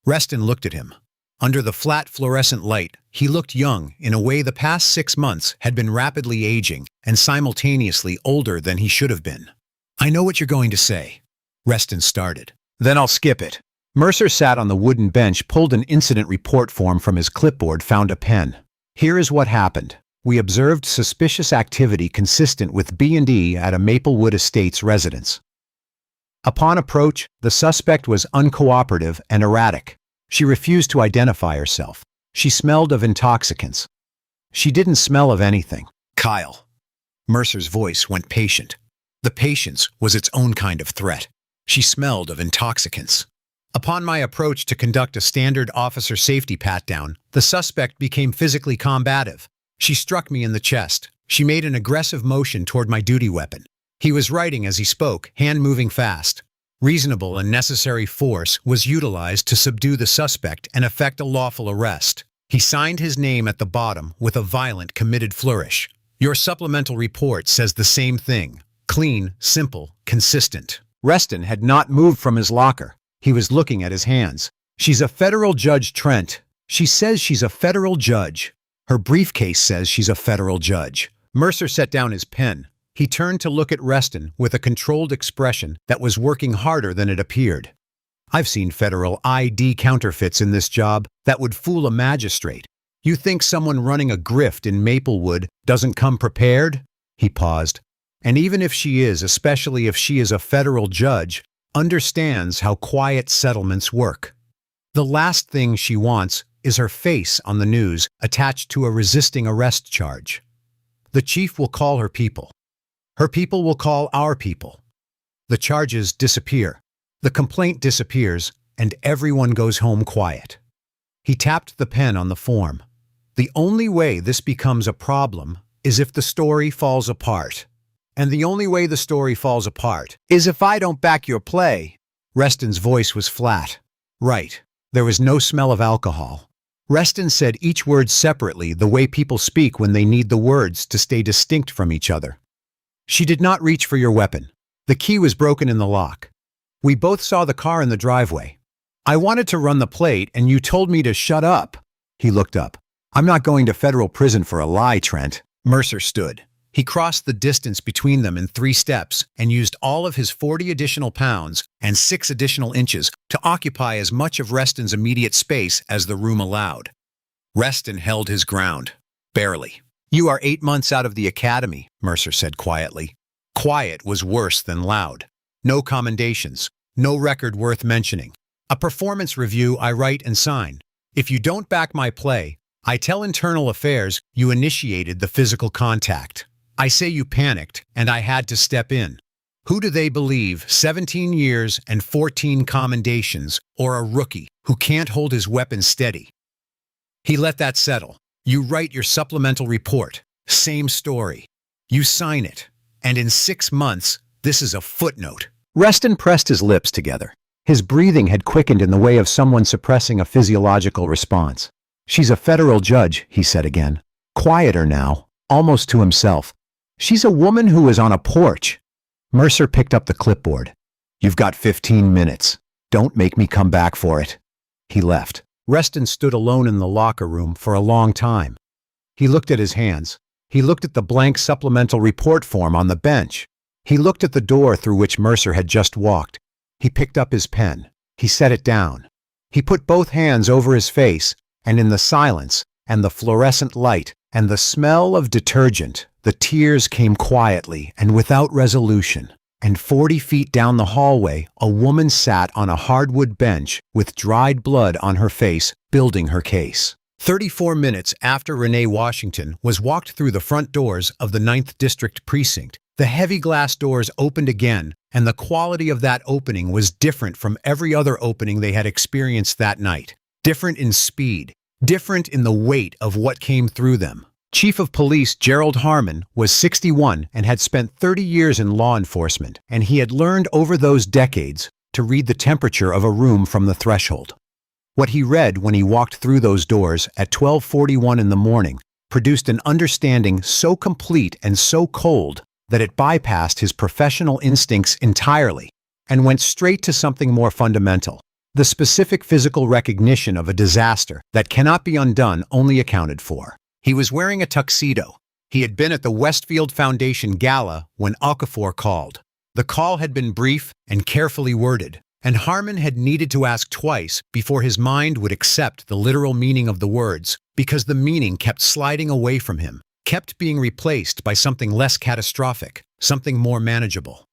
Reston looked at him. Under the flat fluorescent light, he looked young in a way the past 6 months had been rapidly aging and simultaneously older than he should have been. "I know what you're going to say." Reston started. "Then I'll skip it." Mercer sat on the wooden bench, pulled an incident report form from his clipboard, found a pen. "Here is what happened. We observed suspicious activity consistent with B&E at a Maplewood Estates residence. Upon approach, the suspect was uncooperative and erratic. She refused to identify herself. She smelled of intoxicants. She didn't smell of anything." "Kyle." Mercer's voice went patient. The patience was its own kind of threat. "She smelled of intoxicants. Upon my approach to conduct a standard officer safety pat-down, the suspect became physically combative. She struck me in the chest. She made an aggressive motion toward my duty weapon. He was writing as he spoke, hand moving fast. Reasonable and necessary force was utilized to subdue the suspect and effect a lawful arrest. He signed his name at the bottom with a violent, committed flourish. Your supplemental report says the same thing. Clean, simple, consistent." Reston had not moved from his locker. He was looking at his hands. "She's a federal judge, Trent. She says she's a federal judge. Her briefcase says she's a federal judge." Mercer set down his pen. He turned to look at Reston with a controlled expression that was working harder than it appeared. "I've seen federal ID counterfeits in this job that would fool a magistrate. You think someone running a grift in Maplewood doesn't come prepared?" He paused. "And even if she is, especially if she is a federal judge, understands how quiet settlements work. The last thing she wants is her face on the news attached to a resisting arrest charge. The chief will call her people. Her people will call our people. The charges disappear. The complaint disappears, and everyone goes home quiet. He tapped the pen on the form. The only way this becomes a problem is if the story falls apart. And the only way the story falls apart is if I don't back your play. Reston's voice was flat. Right. There was no smell of alcohol. Reston said each word separately, the way people speak when they need the words to stay distinct from each other. She did not reach for your weapon. The key was broken in the lock. We both saw the car in the driveway. I wanted to run the plate and you told me to shut up. He looked up. I'm not going to federal prison for a lie, Trent. Mercer stood. He crossed the distance between them in 3 steps and used all of his 40 additional pounds and 6 additional inches to occupy as much of Reston's immediate space as the room allowed. Reston held his ground. Barely. You are 8 months out of the academy, Mercer said quietly. Quiet was worse than loud. No commendations. No record worth mentioning. A performance review I write and sign. If you don't back my play, I tell Internal Affairs you initiated the physical contact. I say you panicked, and I had to step in. Who do they believe, 17 years and 14 commendations, or a rookie who can't hold his weapon steady? He let that settle. You write your supplemental report. Same story. You sign it. And in 6 months, this is a footnote. Reston pressed his lips together. His breathing had quickened in the way of someone suppressing a physiological response. She's a federal judge, he said again. Quieter now, almost to himself. She's a woman who is on a porch. Mercer picked up the clipboard. You've got 15 minutes. Don't make me come back for it. He left. Reston stood alone in the locker room for a long time. He looked at his hands. He looked at the blank supplemental report form on the bench. He looked at the door through which Mercer had just walked. He picked up his pen. He set it down. He put both hands over his face, and in the silence, and the fluorescent light, and the smell of detergent, the tears came quietly and without resolution. And 40 feet down the hallway, a woman sat on a hardwood bench with dried blood on her face, building her case. 34 minutes after Renee Washington was walked through the front doors of the 9th District Precinct, the heavy glass doors opened again, and the quality of that opening was different from every other opening they had experienced that night. Different in speed, different in the weight of what came through them. Chief of Police Gerald Harmon was 61 and had spent 30 years in law enforcement, and he had learned over those decades to read the temperature of a room from the threshold. What he read when he walked through those doors at 12:41 in the morning produced an understanding so complete and so cold that it bypassed his professional instincts entirely and went straight to something more fundamental. The specific physical recognition of a disaster that cannot be undone only accounted for. He was wearing a tuxedo. He had been at the Westfield Foundation Gala when Okafor called. The call had been brief and carefully worded, and Harmon had needed to ask twice before his mind would accept the literal meaning of the words, because the meaning kept sliding away from him, kept being replaced by something less catastrophic, something more manageable.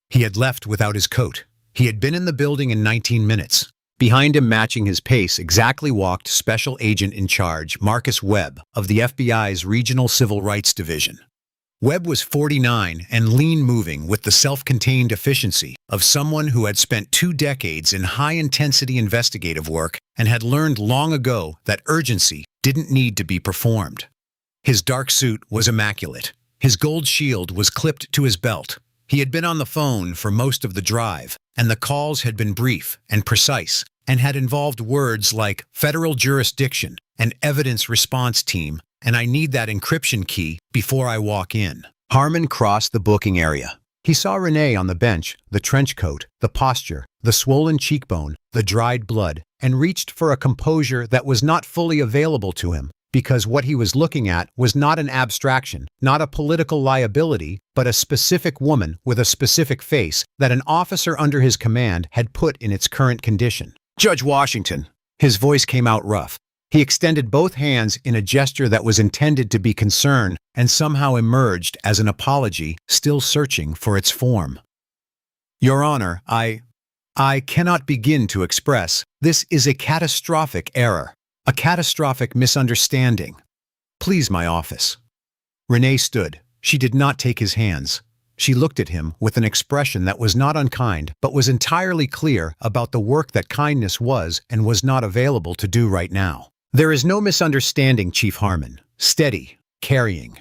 He had left without his coat. He had been in the building in 19 minutes. Behind him, matching his pace, exactly walked Special Agent in Charge Marcus Webb of the FBI's Regional Civil Rights Division. Webb was 49 and lean-moving with the self-contained efficiency of someone who had spent 2 decades in high-intensity investigative work and had learned long ago that urgency didn't need to be performed. His dark suit was immaculate. His gold shield was clipped to his belt. He had been on the phone for most of the drive, and the calls had been brief and precise, and had involved words like federal jurisdiction, and evidence response team, and I need that encryption key before I walk in. Harmon crossed the booking area. He saw Renee on the bench, the trench coat, the posture, the swollen cheekbone, the dried blood, and reached for a composure that was not fully available to him, because what he was looking at was not an abstraction, not a political liability, but a specific woman with a specific face that an officer under his command had put in its current condition. Judge Washington. His voice came out rough. He extended both hands in a gesture that was intended to be concern and somehow emerged as an apology, still searching for its form. Your Honor, I cannot begin to express. This is a catastrophic error, a catastrophic misunderstanding. Please, my office. Renee stood. She did not take his hands. She looked at him with an expression that was not unkind, but was entirely clear about the work that kindness was and was not available to do right now. There is no misunderstanding, Chief Harmon. Steady, carrying.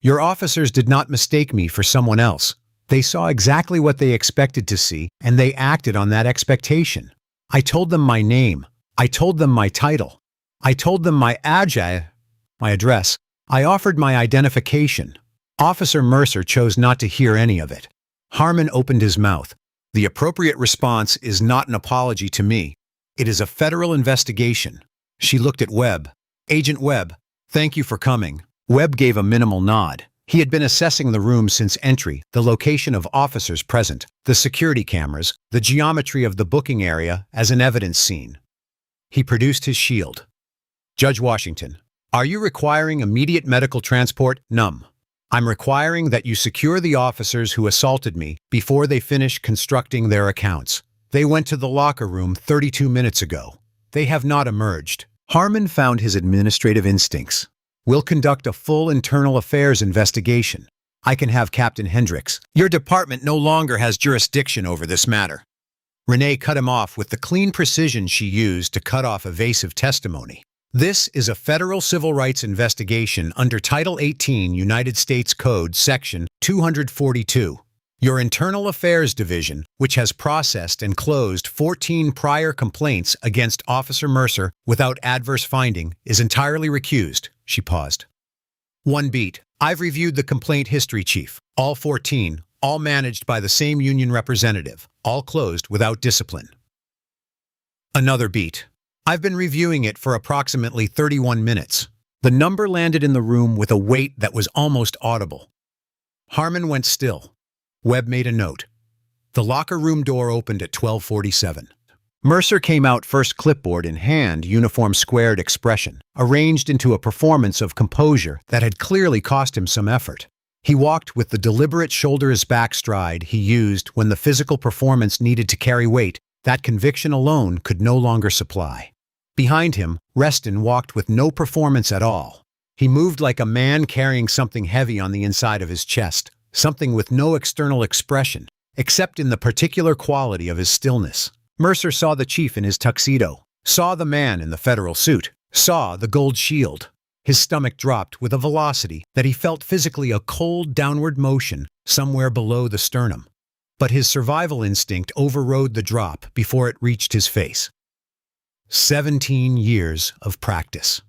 Your officers did not mistake me for someone else. They saw exactly what they expected to see, and they acted on that expectation. I told them my name. I told them my title. I told them my address. I offered my identification. Officer Mercer chose not to hear any of it. Harmon opened his mouth. The appropriate response is not an apology to me. It is a federal investigation. She looked at Webb. Agent Webb, thank you for coming. Webb gave a minimal nod. He had been assessing the room since entry, the location of officers present, the security cameras, the geometry of the booking area as an evidence scene. He produced his shield. Judge Washington, are you requiring immediate medical transport? Num. I'm requiring that you secure the officers who assaulted me before they finish constructing their accounts. They went to the locker room 32 minutes ago. They have not emerged. Harmon found his administrative instincts. We'll conduct a full internal affairs investigation. I can have Captain Hendricks. Your department no longer has jurisdiction over this matter. Renee cut him off with the clean precision she used to cut off evasive testimony. This is a federal civil rights investigation under Title 18 United States Code Section 242. Your Internal Affairs Division, which has processed and closed 14 prior complaints against Officer Mercer without adverse finding, is entirely recused. She paused. One beat. I've reviewed the complaint history, Chief. All 14, all managed by the same union representative, all closed without discipline. Another beat. I've been reviewing it for approximately 31 minutes. The number landed in the room with a weight that was almost audible. Harmon went still. Webb made a note. The locker room door opened at 12:47. Mercer came out first, clipboard in hand, uniform squared expression, arranged into a performance of composure that had clearly cost him some effort. He walked with the deliberate shoulders-back stride he used when the physical performance needed to carry weight that conviction alone could no longer supply. Behind him, Reston walked with no performance at all. He moved like a man carrying something heavy on the inside of his chest, something with no external expression, except in the particular quality of his stillness. Mercer saw the chief in his tuxedo, saw the man in the federal suit, saw the gold shield. His stomach dropped with a velocity that he felt physically a cold downward motion somewhere below the sternum. But his survival instinct overrode the drop before it reached his face. 17 years of practice.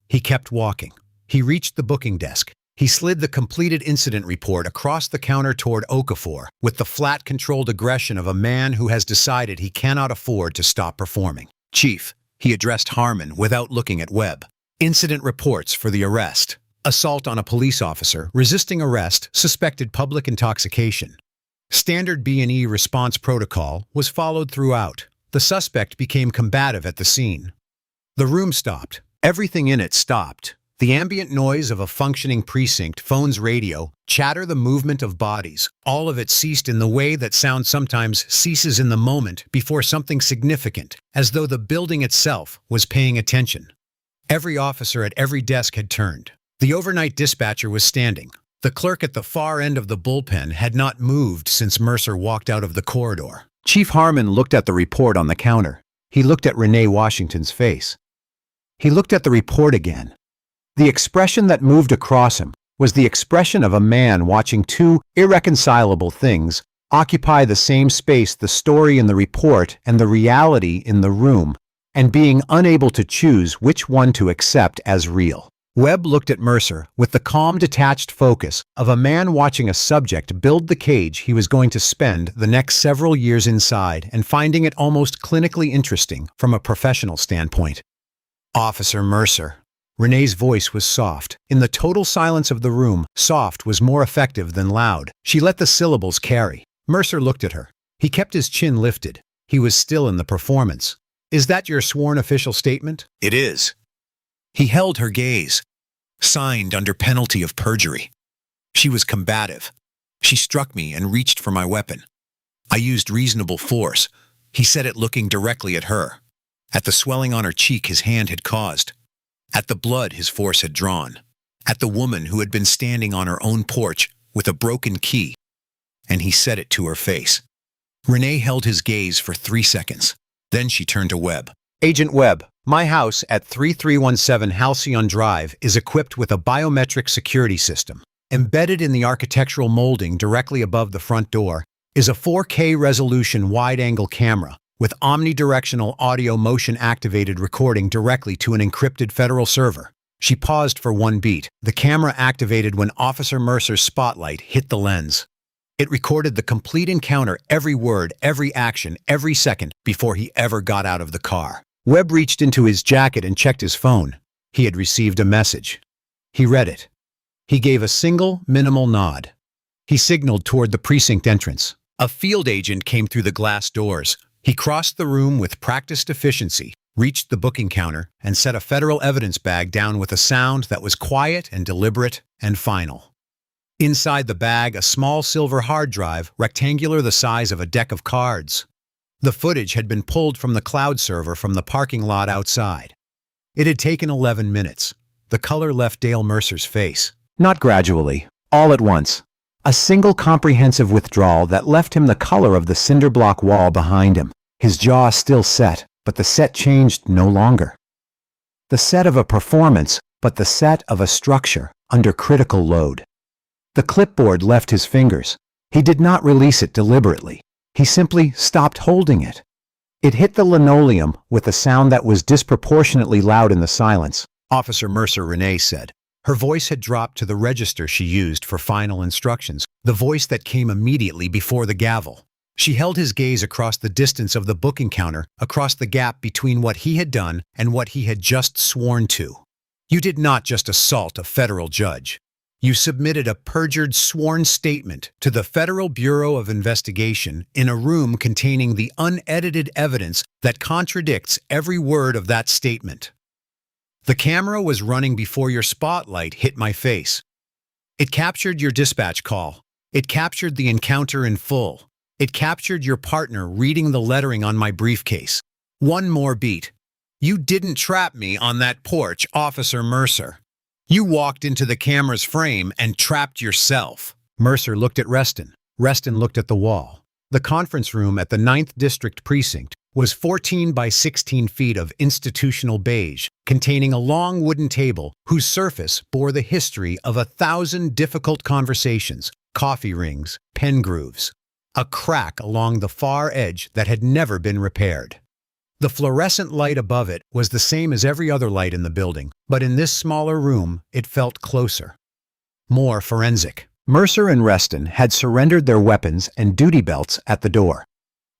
He kept walking. He reached the booking desk. He slid the completed incident report across the counter toward Okafor with the flat, controlled aggression of a man who has decided he cannot afford to stop performing. Chief, he addressed Harmon without looking at Webb. Incident reports for the arrest. Assault on a police officer, resisting arrest, suspected public intoxication. Standard B&E response protocol was followed throughout. The suspect became combative at the scene. The room stopped. Everything in it stopped. The ambient noise of a functioning precinct, phone's radio, chatter, the movement of bodies, all of it ceased in the way that sound sometimes ceases in the moment before something significant, as though the building itself was paying attention. Every officer at every desk had turned. The overnight dispatcher was standing. The clerk at the far end of the bullpen had not moved since Mercer walked out of the corridor. Chief Harmon looked at the report on the counter. He looked at Renee Washington's face. He looked at the report again. The expression that moved across him was the expression of a man watching two irreconcilable things occupy the same space, the story in the report and the reality in the room, and being unable to choose which one to accept as real. Webb looked at Mercer with the calm, detached focus of a man watching a subject build the cage he was going to spend the next several years inside and finding it almost clinically interesting from a professional standpoint. Officer Mercer. Renee's voice was soft. In the total silence of the room, soft was more effective than loud. She let the syllables carry. Mercer looked at her. He kept his chin lifted. He was still in the performance. Is that your sworn official statement? It is. He held her gaze. Signed under penalty of perjury. She was combative. She struck me and reached for my weapon. I used reasonable force, He said it looking directly at her, at the swelling on her cheek his hand had caused, at the blood his force had drawn, at the woman who had been standing on her own porch with a broken key, and he said it to her face. Renee held his gaze for 3 seconds. Then she turned to Webb. Agent Webb, my house at 3317 Halcyon Drive is equipped with a biometric security system. Embedded in the architectural molding directly above the front door is a 4K resolution wide-angle camera with omnidirectional audio motion-activated recording directly to an encrypted federal server. She paused for 1 beat. The camera activated when Officer Mercer's spotlight hit the lens. It recorded the complete encounter, every word, every action, every second before he ever got out of the car. Webb reached into his jacket and checked his phone. He had received a message. He read it. He gave a single, minimal nod. He signaled toward the precinct entrance. A field agent came through the glass doors. He crossed the room with practiced efficiency, reached the booking counter, and set a federal evidence bag down with a sound that was quiet and deliberate and final. Inside the bag, a small silver hard drive, rectangular the size of a deck of cards. The footage had been pulled from the cloud server from the parking lot outside. It had taken 11 minutes. The color left Dale Mercer's face. Not gradually, all at once. A single comprehensive withdrawal that left him the color of the cinder block wall behind him. His jaw still set, but the set changed no longer. The set of a performance, but the set of a structure under critical load. The clipboard left his fingers. He did not release it deliberately. He simply stopped holding it. It hit the linoleum with a sound that was disproportionately loud in the silence. Officer Mercer, Renee said. Her voice had dropped to the register she used for final instructions, the voice that came immediately before the gavel. She held his gaze across the distance of the booking counter, across the gap between what he had done and what he had just sworn to. You did not just assault a federal judge. You submitted a perjured sworn statement to the Federal Bureau of Investigation in a room containing the unedited evidence that contradicts every word of that statement. The camera was running before your spotlight hit my face. It captured your dispatch call. It captured the encounter in full. It captured your partner reading the lettering on my briefcase. One more beat. You didn't trap me on that porch, Officer Mercer. You walked into the camera's frame and trapped yourself. Mercer looked at Reston. Reston looked at the wall. The conference room at the 9th District Precinct was 14 by 16 feet of institutional beige, containing a long wooden table whose surface bore the history of 1,000 difficult conversations, coffee rings, pen grooves, a crack along the far edge that had never been repaired. The fluorescent light above it was the same as every other light in the building, but in this smaller room, it felt closer. More forensic. Mercer and Reston had surrendered their weapons and duty belts at the door.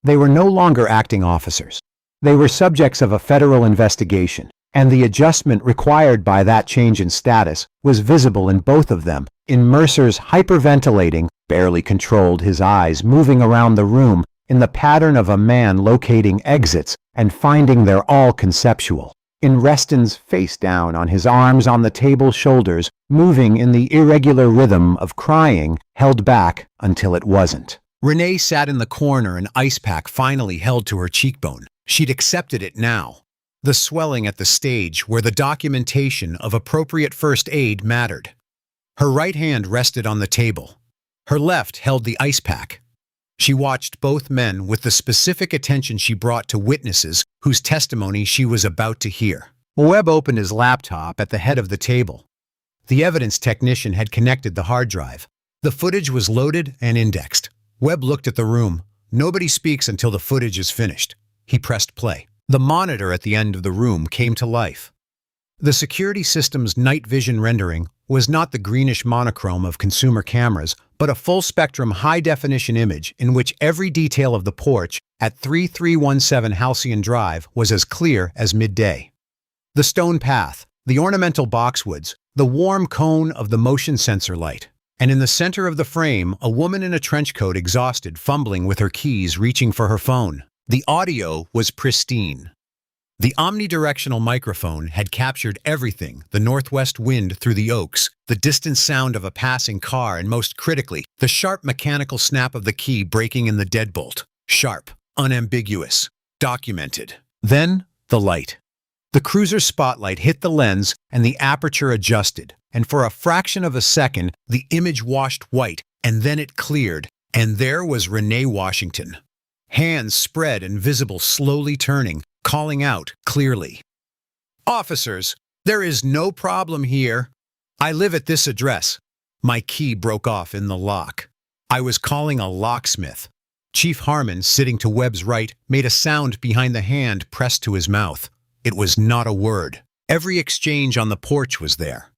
They were no longer acting officers. They were subjects of a federal investigation, and the adjustment required by that change in status was visible in both of them. In Mercer's hyperventilating, barely controlled his eyes moving around the room in the pattern of a man locating exits and finding they're all conceptual. In Reston's face down on his arms on the table's shoulders, moving in the irregular rhythm of crying, held back until it wasn't. Renee sat in the corner, an ice pack finally held to her cheekbone. She'd accepted it now. The swelling at the stage where the documentation of appropriate first aid mattered. Her right hand rested on the table. Her left held the ice pack. She watched both men with the specific attention she brought to witnesses whose testimony she was about to hear. Webb opened his laptop at the head of the table. The evidence technician had connected the hard drive. The footage was loaded and indexed. Webb looked at the room. Nobody speaks until the footage is finished. He pressed play. The monitor at the end of the room came to life. The security system's night vision rendering was not the greenish monochrome of consumer cameras, but a full-spectrum high-definition image in which every detail of the porch at 3317 Halcyon Drive was as clear as midday. The stone path, the ornamental boxwoods, the warm cone of the motion sensor light, and in the center of the frame, a woman in a trench coat exhausted, fumbling with her keys, reaching for her phone. The audio was pristine. The omnidirectional microphone had captured everything, the northwest wind through the oaks, the distant sound of a passing car, and most critically, the sharp mechanical snap of the key breaking in the deadbolt. Sharp. unambiguous, documented. Then, the light. The cruiser's spotlight hit the lens and the aperture adjusted, and for a fraction of a second, the image washed white, and then it cleared, and there was Renee Washington. Hands spread and visible, slowly turning, calling out clearly. "Officers, there is no problem here. I live at this address." My key broke off in the lock. I was calling a locksmith. Chief Harmon, sitting to Webb's right, made a sound behind the hand pressed to his mouth. It was not a word. Every exchange on the porch was there.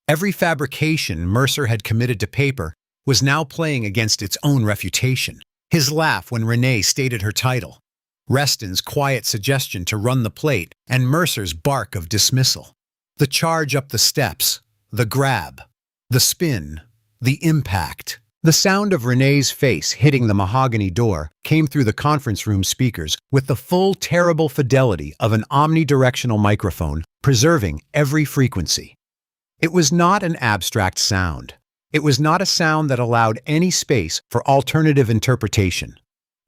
Every fabrication Mercer had committed to paper was now playing against its own refutation. His laugh when Renee stated her title, Reston's quiet suggestion to run the plate, and Mercer's bark of dismissal. The charge up the steps, the grab, the spin, the impact. The sound of Renee's face hitting the mahogany door came through the conference room speakers with the full, terrible fidelity of an omnidirectional microphone, preserving every frequency. It was not an abstract sound. It was not a sound that allowed any space for alternative interpretation.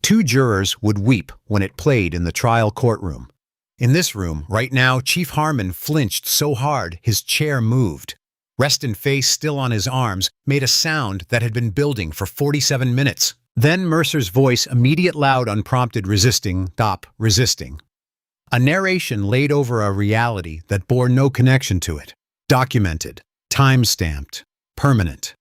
2 jurors would weep when it played in the trial courtroom. In this room, right now, Chief Harmon flinched so hard his chair moved. Reston, face still on his arms, made a sound that had been building for 47 minutes. Then Mercer's voice, immediate, loud, unprompted, resisting, stop, resisting. A narration laid over a reality that bore no connection to it. Documented, time-stamped, permanent.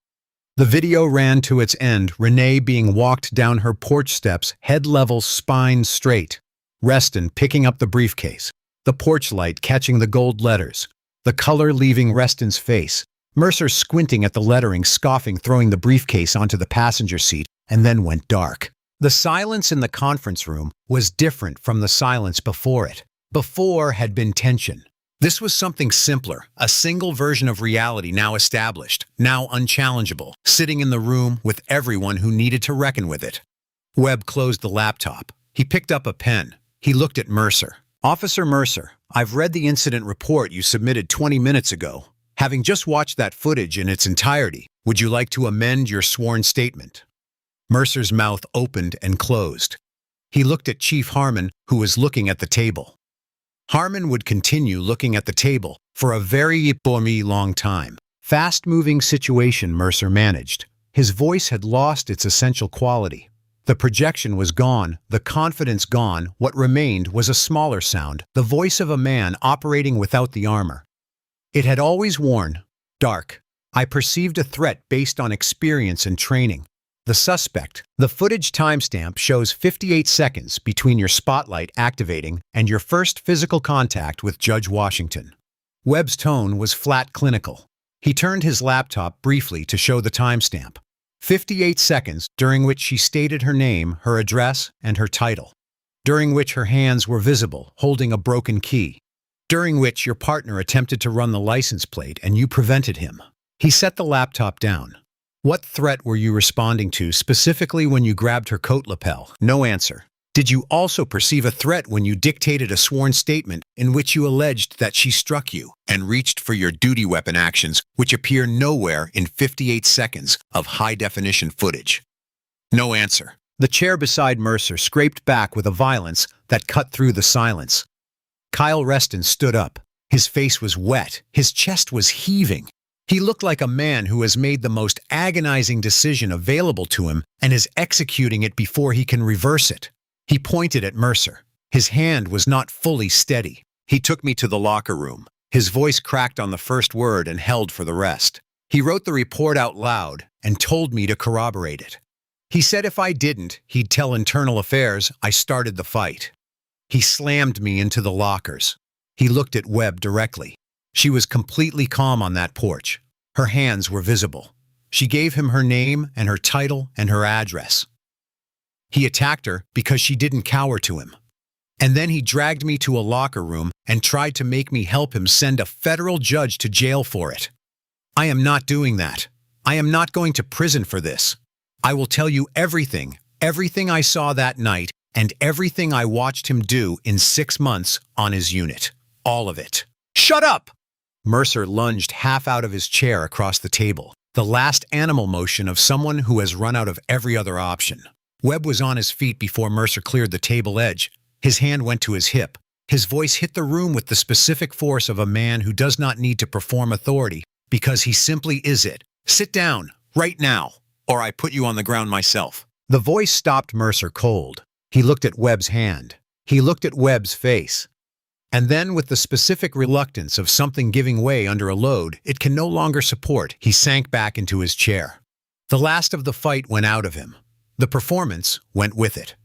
The video ran to its end, Renee being walked down her porch steps, head level, spine straight. Reston picking up the briefcase, the porch light catching the gold letters, the color leaving Reston's face. Mercer squinting at the lettering, scoffing, throwing the briefcase onto the passenger seat, and then went dark. The silence in the conference room was different from the silence before it. Before had been tension. This was something simpler, a single version of reality now established, now unchallengeable, sitting in the room with everyone who needed to reckon with it. Webb closed the laptop. He picked up a pen. He looked at Mercer. "Officer Mercer, I've read the incident report you submitted 20 minutes ago. Having just watched that footage in its entirety, would you like to amend your sworn statement?" Mercer's mouth opened and closed. He looked at Chief Harmon, who was looking at the table. Harmon would continue looking at the table for a very long time. Fast-moving situation Mercer managed. His voice had lost its essential quality. The projection was gone, the confidence gone. What remained was a smaller sound, the voice of a man operating without the armor. It had always worn, dark. I perceived a threat based on experience and training. The suspect. The footage timestamp shows 58 seconds between your spotlight activating and your first physical contact with Judge Washington. Webb's tone was flat, clinical. He turned his laptop briefly to show the timestamp. 58 seconds, during which she stated her name, her address, and her title. During which her hands were visible, holding a broken key. During which your partner attempted to run the license plate and you prevented him. He set the laptop down. What threat were you responding to specifically when you grabbed her coat lapel? No answer. Did you also perceive a threat when you dictated a sworn statement in which you alleged that she struck you and reached for your duty weapon actions, which appear nowhere in 58 seconds of high-definition footage? No answer. The chair beside Mercer scraped back with a violence that cut through the silence. Kyle Reston stood up. His face was wet. His chest was heaving. He looked like a man who has made the most agonizing decision available to him and is executing it before he can reverse it. He pointed at Mercer. His hand was not fully steady. "He took me to the locker room." His voice cracked on the first word and held for the rest. "He wrote the report out loud and told me to corroborate it. He said if I didn't, he'd tell Internal Affairs I started the fight. He slammed me into the lockers." He looked at Webb directly. She was completely calm on that porch. Her hands were visible. She gave him her name and her title and her address. He attacked her because she didn't cower to him. And then he dragged me to a locker room and tried to make me help him send a federal judge to jail for it. I am not doing that. I am not going to prison for this. I will tell you everything I saw that night, and everything I watched him do in 6 months on his unit. All of it. "Shut up!" Mercer lunged half out of his chair across the table, the last animal motion of someone who has run out of every other option. Webb was on his feet before Mercer cleared the table edge. His hand went to his hip. His voice hit the room with the specific force of a man who does not need to perform authority because he simply is it. Sit down, right now, or I put you on the ground myself. The voice stopped Mercer cold. He looked at Webb's hand. He looked at Webb's face. And then, with the specific reluctance of something giving way under a load it can no longer support, he sank back into his chair. The last of the fight went out of him. The performance went with it.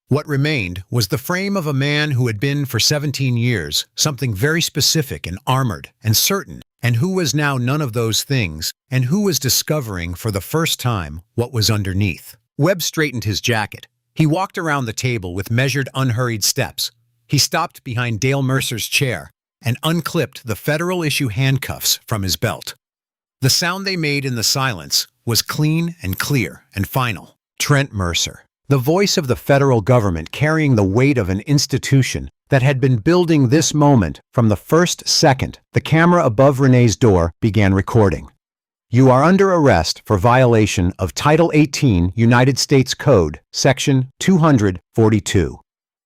What remained was the frame of a man who had been for 17 years something very specific and armored and certain, and who was now none of those things, and who was discovering for the first time what was underneath. Webb straightened his jacket. He walked around the table with measured, unhurried steps. He stopped behind Dale Mercer's chair and unclipped the federal-issue handcuffs from his belt. The sound they made in the silence was clean and clear and final. Trent Mercer, the voice of the federal government carrying the weight of an institution that had been building this moment from the first second the camera above Renee's door began recording. You are under arrest for violation of Title 18 United States Code, Section 242.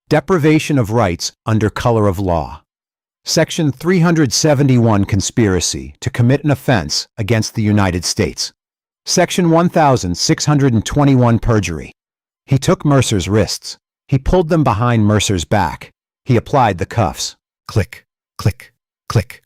Deprivation of rights under color of law. Section 371 Conspiracy to commit an offense against the United States. Section 1621 Perjury. He took Mercer's wrists. He pulled them behind Mercer's back. He applied the cuffs. Click, click, click.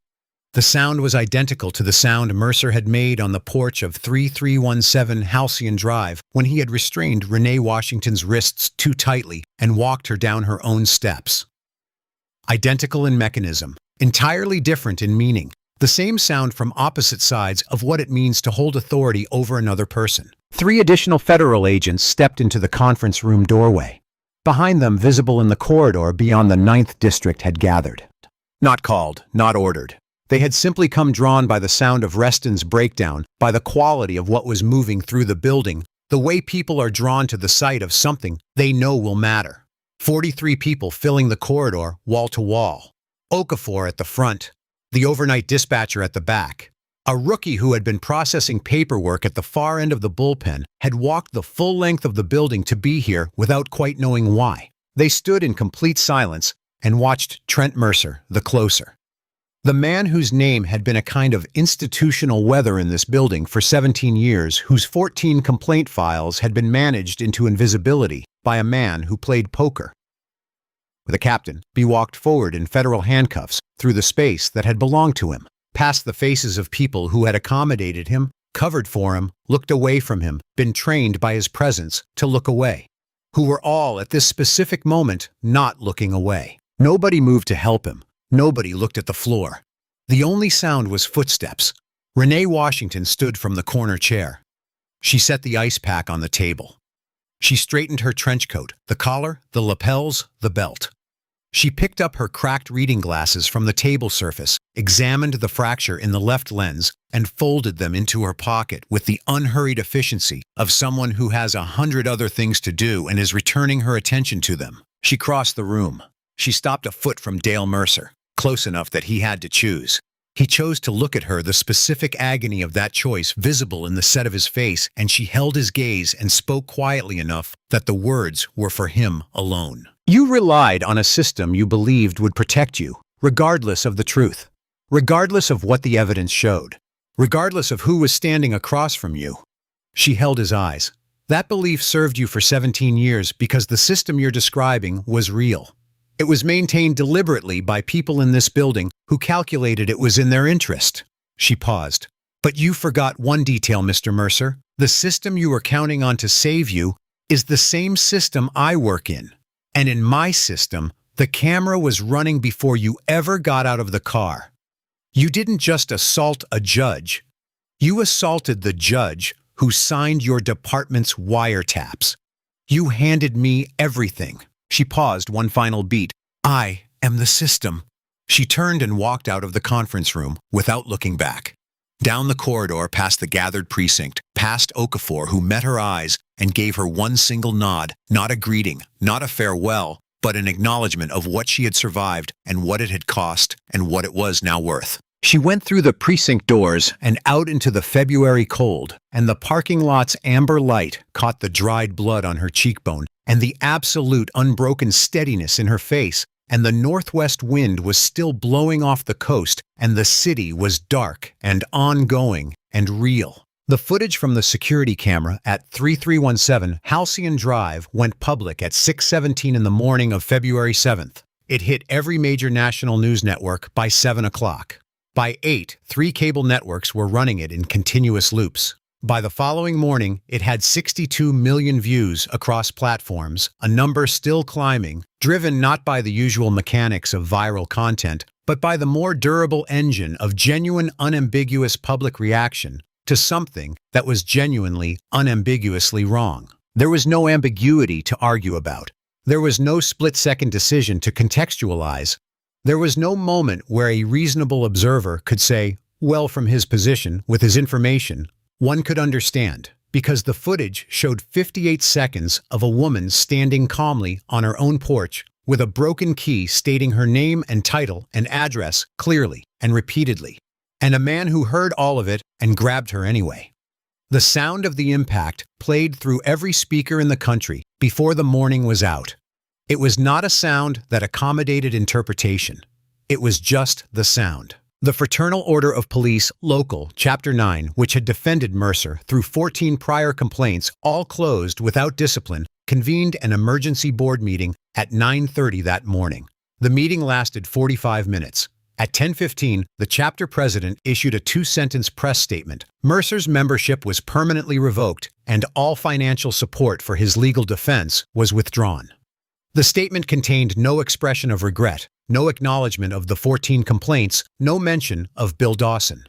The sound was identical to the sound Mercer had made on the porch of 3317 Halcyon Drive when he had restrained Renee Washington's wrists too tightly and walked her down her own steps. Identical in mechanism, entirely different in meaning, the same sound from opposite sides of what it means to hold authority over another person. 3 additional federal agents stepped into the conference room doorway. Behind them, visible in the corridor beyond the 9th District, had gathered. Not called, not ordered. They had simply come drawn by the sound of Reston's breakdown, by the quality of what was moving through the building, the way people are drawn to the sight of something they know will matter. 43 people filling the corridor, wall to wall. Okafor at the front, the overnight dispatcher at the back. A rookie who had been processing paperwork at the far end of the bullpen had walked the full length of the building to be here without quite knowing why. They stood in complete silence and watched Trent Mercer, the closer. The man whose name had been a kind of institutional weather in this building for 17 years, whose 14 complaint files had been managed into invisibility by a man who played poker. The captain, he walked forward in federal handcuffs through the space that had belonged to him, past the faces of people who had accommodated him, covered for him, looked away from him, been trained by his presence to look away, who were all at this specific moment not looking away. Nobody moved to help him. Nobody looked at the floor. The only sound was footsteps. Renee Washington stood from the corner chair. She set the ice pack on the table. She straightened her trench coat, the collar, the lapels, the belt. She picked up her cracked reading glasses from the table surface, examined the fracture in the left lens, and folded them into her pocket with the unhurried efficiency of someone who has 100 other things to do and is returning her attention to them. She crossed the room. She stopped a foot from Dale Mercer, close enough that he had to choose. He chose to look at her, the specific agony of that choice visible in the set of his face, and she held his gaze and spoke quietly enough that the words were for him alone. You relied on a system you believed would protect you, regardless of the truth, regardless of what the evidence showed, regardless of who was standing across from you. She held his eyes. That belief served you for 17 years because the system you're describing was real. It was maintained deliberately by people in this building who calculated it was in their interest. She paused. But you forgot one detail, Mr. Mercer. The system you were counting on to save you is the same system I work in. And in my system, the camera was running before you ever got out of the car. You didn't just assault a judge. You assaulted the judge who signed your department's wiretaps. You handed me everything. She paused one final beat. I am the system. She turned and walked out of the conference room without looking back. Down the corridor past the gathered precinct, past Okafor, who met her eyes and gave her one single nod, not a greeting, not a farewell, but an acknowledgement of what she had survived and what it had cost and what it was now worth. She went through the precinct doors and out into the February cold, and the parking lot's amber light caught the dried blood on her cheekbone and the absolute unbroken steadiness in her face, and the northwest wind was still blowing off the coast, and the city was dark and ongoing and real. The footage from the security camera at 3317 Halcyon Drive went public at 6:17 in the morning of February 7th. It hit every major national news network by 7 o'clock. By 8, 3 cable networks were running it in continuous loops. By the following morning, it had 62 million views across platforms, a number still climbing, driven not by the usual mechanics of viral content, but by the more durable engine of genuine, unambiguous public reaction to something that was genuinely, unambiguously wrong. There was no ambiguity to argue about. There was no split-second decision to contextualize. There was no moment where a reasonable observer could say, well, from his position, with his information, one could understand, because the footage showed 58 seconds of a woman standing calmly on her own porch with a broken key stating her name and title and address clearly and repeatedly, and a man who heard all of it and grabbed her anyway. The sound of the impact played through every speaker in the country before the morning was out. It was not a sound that accommodated interpretation. It was just the sound. The Fraternal Order of Police Local, Chapter 9, which had defended Mercer through 14 prior complaints, all closed without discipline, convened an emergency board meeting at 9:30 that morning. The meeting lasted 45 minutes. At 10:15, the chapter president issued a 2-sentence press statement. Mercer's membership was permanently revoked, and all financial support for his legal defense was withdrawn. The statement contained no expression of regret, no acknowledgement of the 14 complaints, no mention of Bill Dawson.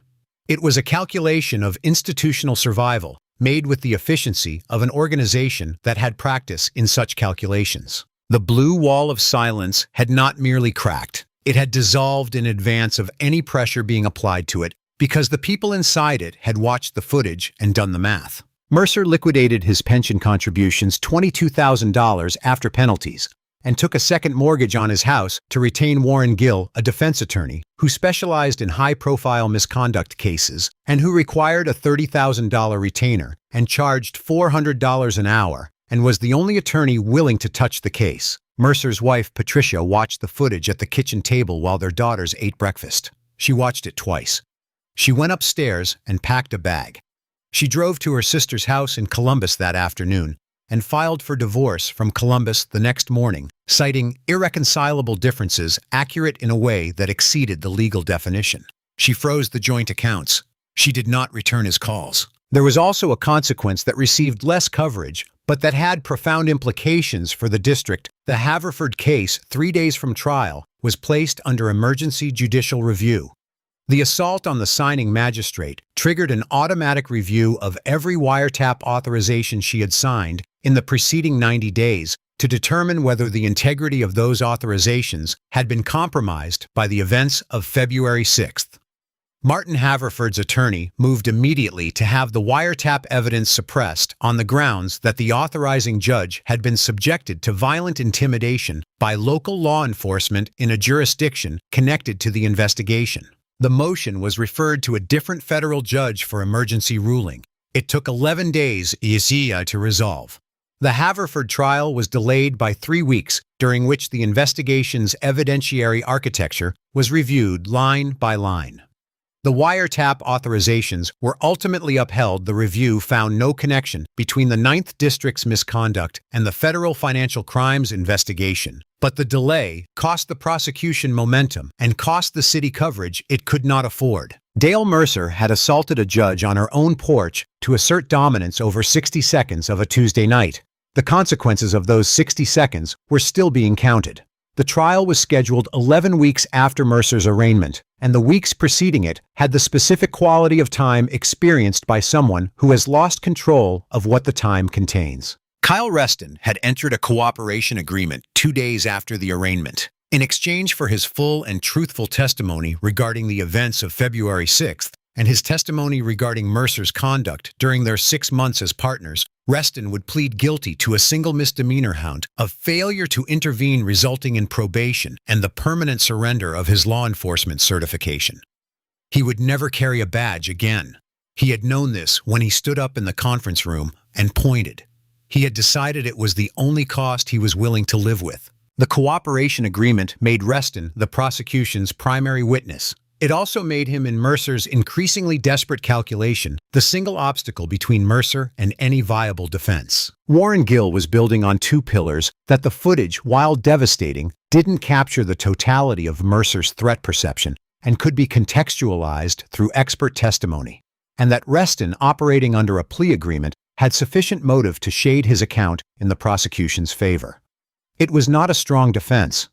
It was a calculation of institutional survival, made with the efficiency of an organization that had practice in such calculations. The blue wall of silence had not merely cracked. It had dissolved in advance of any pressure being applied to it, because the people inside it had watched the footage and done the math. Mercer liquidated his pension contributions $22,000 after penalties and took a second mortgage on his house to retain Warren Gill, a defense attorney who specialized in high-profile misconduct cases and who required a $30,000 retainer and charged $400 an hour and was the only attorney willing to touch the case. Mercer's wife, Patricia, watched the footage at the kitchen table while their daughters ate breakfast. She watched it twice. She went upstairs and packed a bag. She drove to her sister's house in Columbus that afternoon and filed for divorce from Columbus the next morning, citing irreconcilable differences accurate in a way that exceeded the legal definition. She froze the joint accounts. She did not return his calls. There was also a consequence that received less coverage, but that had profound implications for the district. The Haverford case, 3 days from trial, was placed under emergency judicial review. The assault on the signing magistrate triggered an automatic review of every wiretap authorization she had signed in the preceding 90 days to determine whether the integrity of those authorizations had been compromised by the events of February 6th. Martin Haverford's attorney moved immediately to have the wiretap evidence suppressed on the grounds that the authorizing judge had been subjected to violent intimidation by local law enforcement in a jurisdiction connected to the investigation. The motion was referred to a different federal judge for emergency ruling. It took 11 days to resolve. The Haverford trial was delayed by 3 weeks, during which the investigation's evidentiary architecture was reviewed line by line. The wiretap authorizations were ultimately upheld. The review found no connection between the 9th District's misconduct and the federal financial crimes investigation, but the delay cost the prosecution momentum and cost the city coverage it could not afford. Dale Mercer had assaulted a judge on her own porch to assert dominance over 60 seconds of a Tuesday night. The consequences of those 60 seconds were still being counted. The trial was scheduled 11 weeks after Mercer's arraignment, and the weeks preceding it had the specific quality of time experienced by someone who has lost control of what the time contains. Kyle Reston had entered a cooperation agreement 2 days after the arraignment. In exchange for his full and truthful testimony regarding the events of February 6th and his testimony regarding Mercer's conduct during their 6 months as partners, Reston would plead guilty to a single misdemeanor count of failure to intervene resulting in probation and the permanent surrender of his law enforcement certification. He would never carry a badge again. He had known this when he stood up in the conference room and pointed. He had decided it was the only cost he was willing to live with. The cooperation agreement made Reston the prosecution's primary witness. It also made him, in Mercer's increasingly desperate calculation, the single obstacle between Mercer and any viable defense. Warren Gill was building on two pillars that the footage, while devastating, didn't capture the totality of Mercer's threat perception and could be contextualized through expert testimony, and that Reston, operating under a plea agreement, had sufficient motive to shade his account in the prosecution's favor. It was not a strong defense.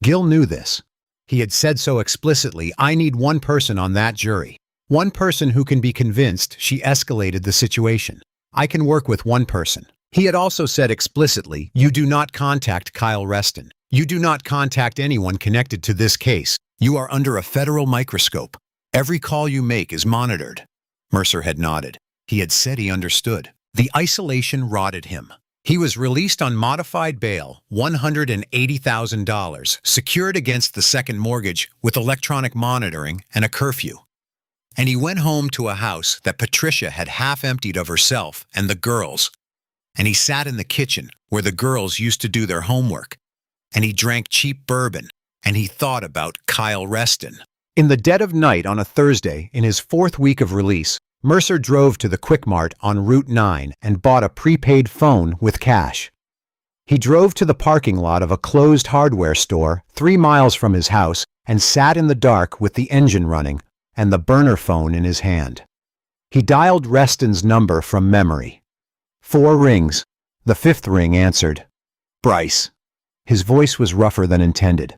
Gill knew this. He had said so explicitly, "I need one person on that jury. One person who can be convinced she escalated the situation. I can work with one person." He had also said explicitly, "You do not contact Kyle Reston. You do not contact anyone connected to this case. You are under a federal microscope. Every call you make is monitored." Mercer had nodded. He had said he understood. The isolation rotted him. He was released on modified bail, $180,000, secured against the second mortgage with electronic monitoring and a curfew. And he went home to a house that Patricia had half emptied of herself and the girls. And he sat in the kitchen where the girls used to do their homework. And he drank cheap bourbon, and he thought about Kyle Reston. In the dead of night on a Thursday, in his fourth week of release, Mercer drove to the Quick Mart on Route 9 and bought a prepaid phone with cash. He drove to the parking lot of a closed hardware store 3 miles from his house and sat in the dark with the engine running and the burner phone in his hand. He dialed Reston's number from memory. 4 rings. The 5th ring answered. "Bryce." His voice was rougher than intended.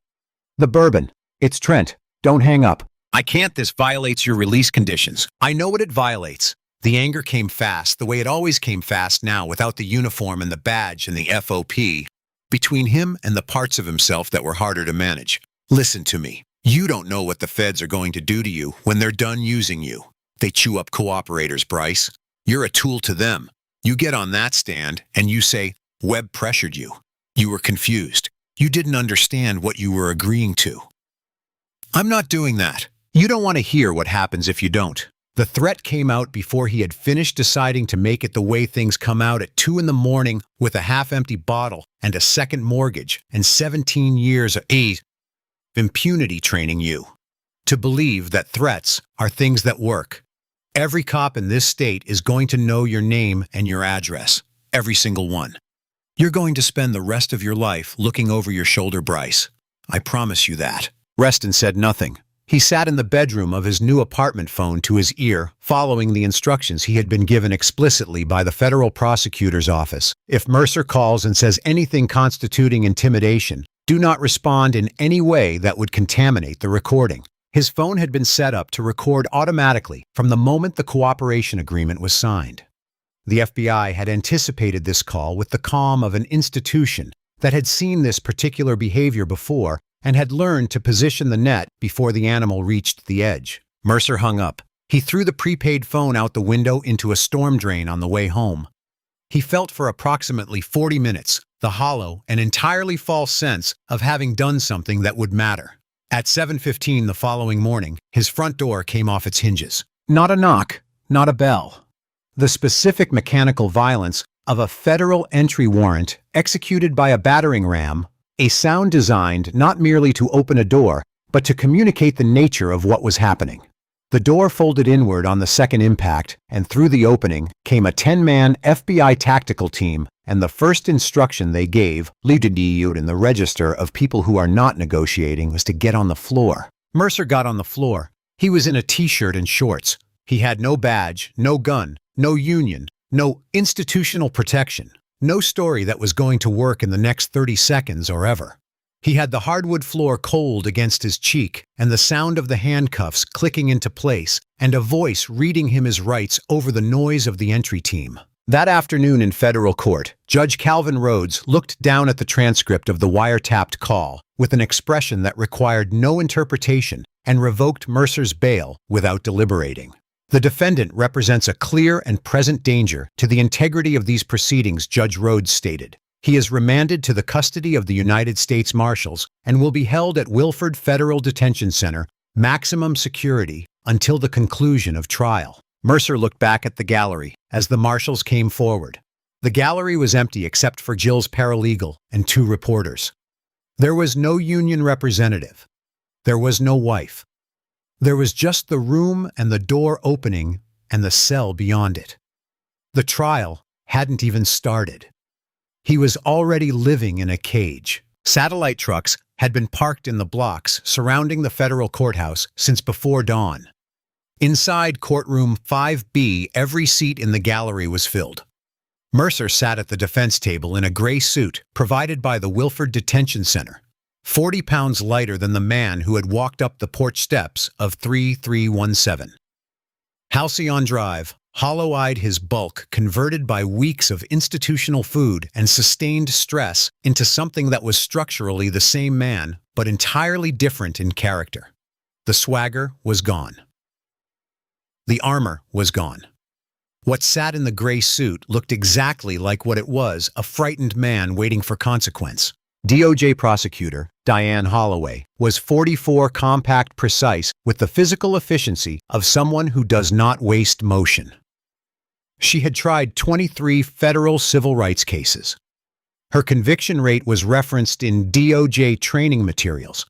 "The bourbon. It's Trent. Don't hang up." "I can't. This violates your release conditions." "I know what it violates." The anger came fast, the way it always came fast now, without the uniform and the badge and the FOP, between him and the parts of himself that were harder to manage. "Listen to me. You don't know what the feds are going to do to you when they're done using you. They chew up cooperators, Bryce. You're a tool to them. You get on that stand and you say, 'Webb pressured you.' You were confused. You didn't understand what you were agreeing to." "I'm not doing that." "You don't want to hear what happens if you don't." The threat came out before he had finished deciding to make it the way things come out at 2 in the morning with a half-empty bottle and a second mortgage and 17 years of impunity training you to believe that threats are things that work. Every cop in this state is going to know your name and your address. Every single one. You're going to spend the rest of your life looking over your shoulder, Bryce. I promise you that." Reston said nothing. He sat in the bedroom of his new apartment phone to his ear, following the instructions he had been given explicitly by the federal prosecutor's office. If Mercer calls and says anything constituting intimidation, do not respond in any way that would contaminate the recording. His phone had been set up to record automatically from the moment the cooperation agreement was signed. The FBI had anticipated this call with the calm of an institution that had seen this particular behavior before and had learned to position the net before the animal reached the edge. Mercer hung up. He threw the prepaid phone out the window into a storm drain on the way home. He felt for approximately 40 minutes the hollow and entirely false sense of having done something that would matter. At 7:15 the following morning, his front door came off its hinges. Not a knock, not a bell. The specific mechanical violence of a federal entry warrant executed by a battering ram, a sound designed not merely to open a door, but to communicate the nature of what was happening. The door folded inward on the second impact, and through the opening came a 10-man FBI tactical team, and the first instruction they gave, leaded in the register of people who are not negotiating, was to get on the floor. Mercer got on the floor. He was in a t-shirt and shorts. He had no badge, no gun, no union, no institutional protection, no story that was going to work in the next 30 seconds or ever. He had the hardwood floor cold against his cheek and the sound of the handcuffs clicking into place and a voice reading him his rights over the noise of the entry team. That afternoon in federal court, Judge Calvin Rhodes looked down at the transcript of the wiretapped call with an expression that required no interpretation and revoked Mercer's bail without deliberating. The defendant represents a clear and present danger to the integrity of these proceedings, Judge Rhodes stated. He is remanded to the custody of the United States Marshals and will be held at Wilford Federal Detention Center, maximum security, until the conclusion of trial. Mercer looked back at the gallery as the marshals came forward. The gallery was empty except for Jill's paralegal and 2 reporters. There was no union representative. There was no wife. There was just the room and the door opening and the cell beyond it. The trial hadn't even started. He was already living in a cage. Satellite trucks had been parked in the blocks surrounding the federal courthouse since before dawn. Inside courtroom 5B, every seat in the gallery was filled. Mercer sat at the defense table in a gray suit provided by the Wilford Detention Center, 40 pounds lighter than the man who had walked up the porch steps of 3317. Halcyon Drive, hollow-eyed, his bulk converted by weeks of institutional food and sustained stress into something that was structurally the same man, but entirely different in character. The swagger was gone. The armor was gone. What sat in the gray suit looked exactly like what it was, a frightened man waiting for consequence. DOJ prosecutor Diane Holloway was 44, compact, precise, with the physical efficiency of someone who does not waste motion. She had tried 23 federal civil rights cases. Her conviction rate was referenced in DOJ training materials.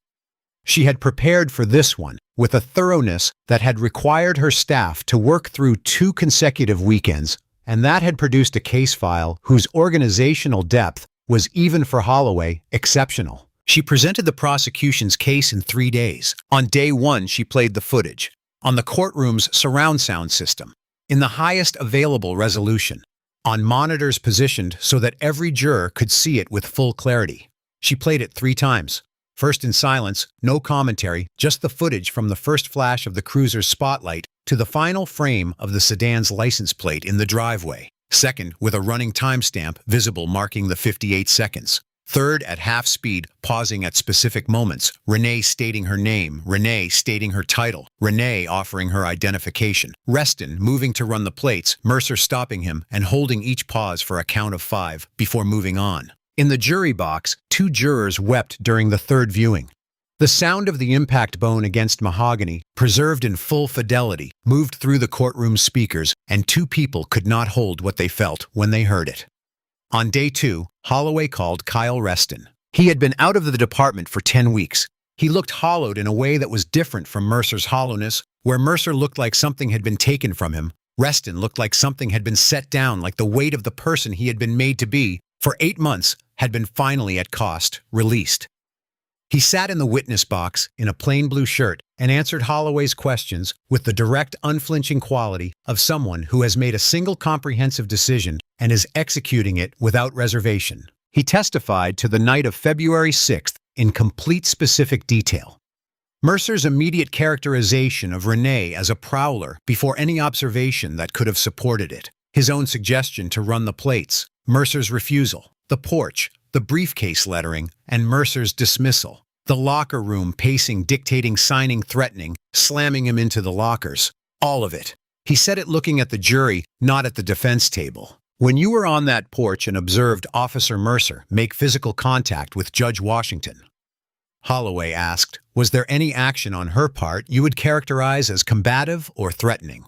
She had prepared for this one with a thoroughness that had required her staff to work through 2 consecutive weekends, and that had produced a case file whose organizational depth was, even for Holloway, exceptional. She presented the prosecution's case in 3 days. On day 1, she played the footage on the courtroom's surround sound system, in the highest available resolution, on monitors positioned so that every juror could see it with full clarity. She played it 3 times. First in silence, no commentary, just the footage from the first flash of the cruiser's spotlight to the final frame of the sedan's license plate in the driveway. Second, with a running timestamp visible marking the 58 seconds. Third, at half speed, pausing at specific moments, Renee stating her name, Renee stating her title, Renee offering her identification, Reston moving to run the plates, Mercer stopping him and holding each pause for a count of 5 before moving on. In the jury box, 2 jurors wept during the 3rd viewing. The sound of the impact bone against mahogany, preserved in full fidelity, moved through the courtroom speakers, and 2 people could not hold what they felt when they heard it. On day 2, Holloway called Kyle Reston. He had been out of the department for 10 weeks. He looked hollowed in a way that was different from Mercer's hollowness. Where Mercer looked like something had been taken from him, Reston looked like something had been set down, like the weight of the person he had been made to be for 8 months had been finally at cost, released. He sat in the witness box in a plain blue shirt and answered Holloway's questions with the direct, unflinching quality of someone who has made a single comprehensive decision and is executing it without reservation. He testified to the night of February 6th in complete specific detail. Mercer's immediate characterization of Renee as a prowler before any observation that could have supported it, his own suggestion to run the plates, Mercer's refusal, the porch, the briefcase lettering, and Mercer's dismissal, the locker room pacing, dictating, signing, threatening, slamming him into the lockers, all of it. He said it looking at the jury, not at the defense table. When you were on that porch and observed Officer Mercer make physical contact with Judge Washington, Holloway asked, was there any action on her part you would characterize as combative or threatening?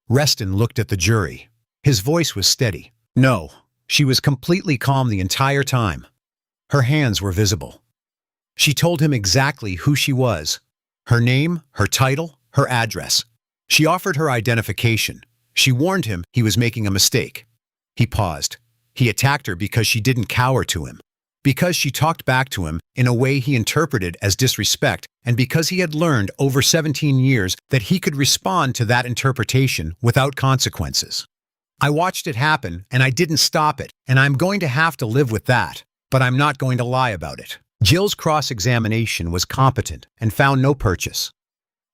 Reston looked at the jury. His voice was steady. No. She was completely calm the entire time. Her hands were visible. She told him exactly who she was, her name, her title, her address. She offered her identification. She warned him he was making a mistake. He paused. He attacked her because she didn't cower to him, because she talked back to him in a way he interpreted as disrespect, and because he had learned over 17 years that he could respond to that interpretation without consequences. I watched it happen, and I didn't stop it, and I'm going to have to live with that, but I'm not going to lie about it. Jill's cross-examination was competent and found no purchase.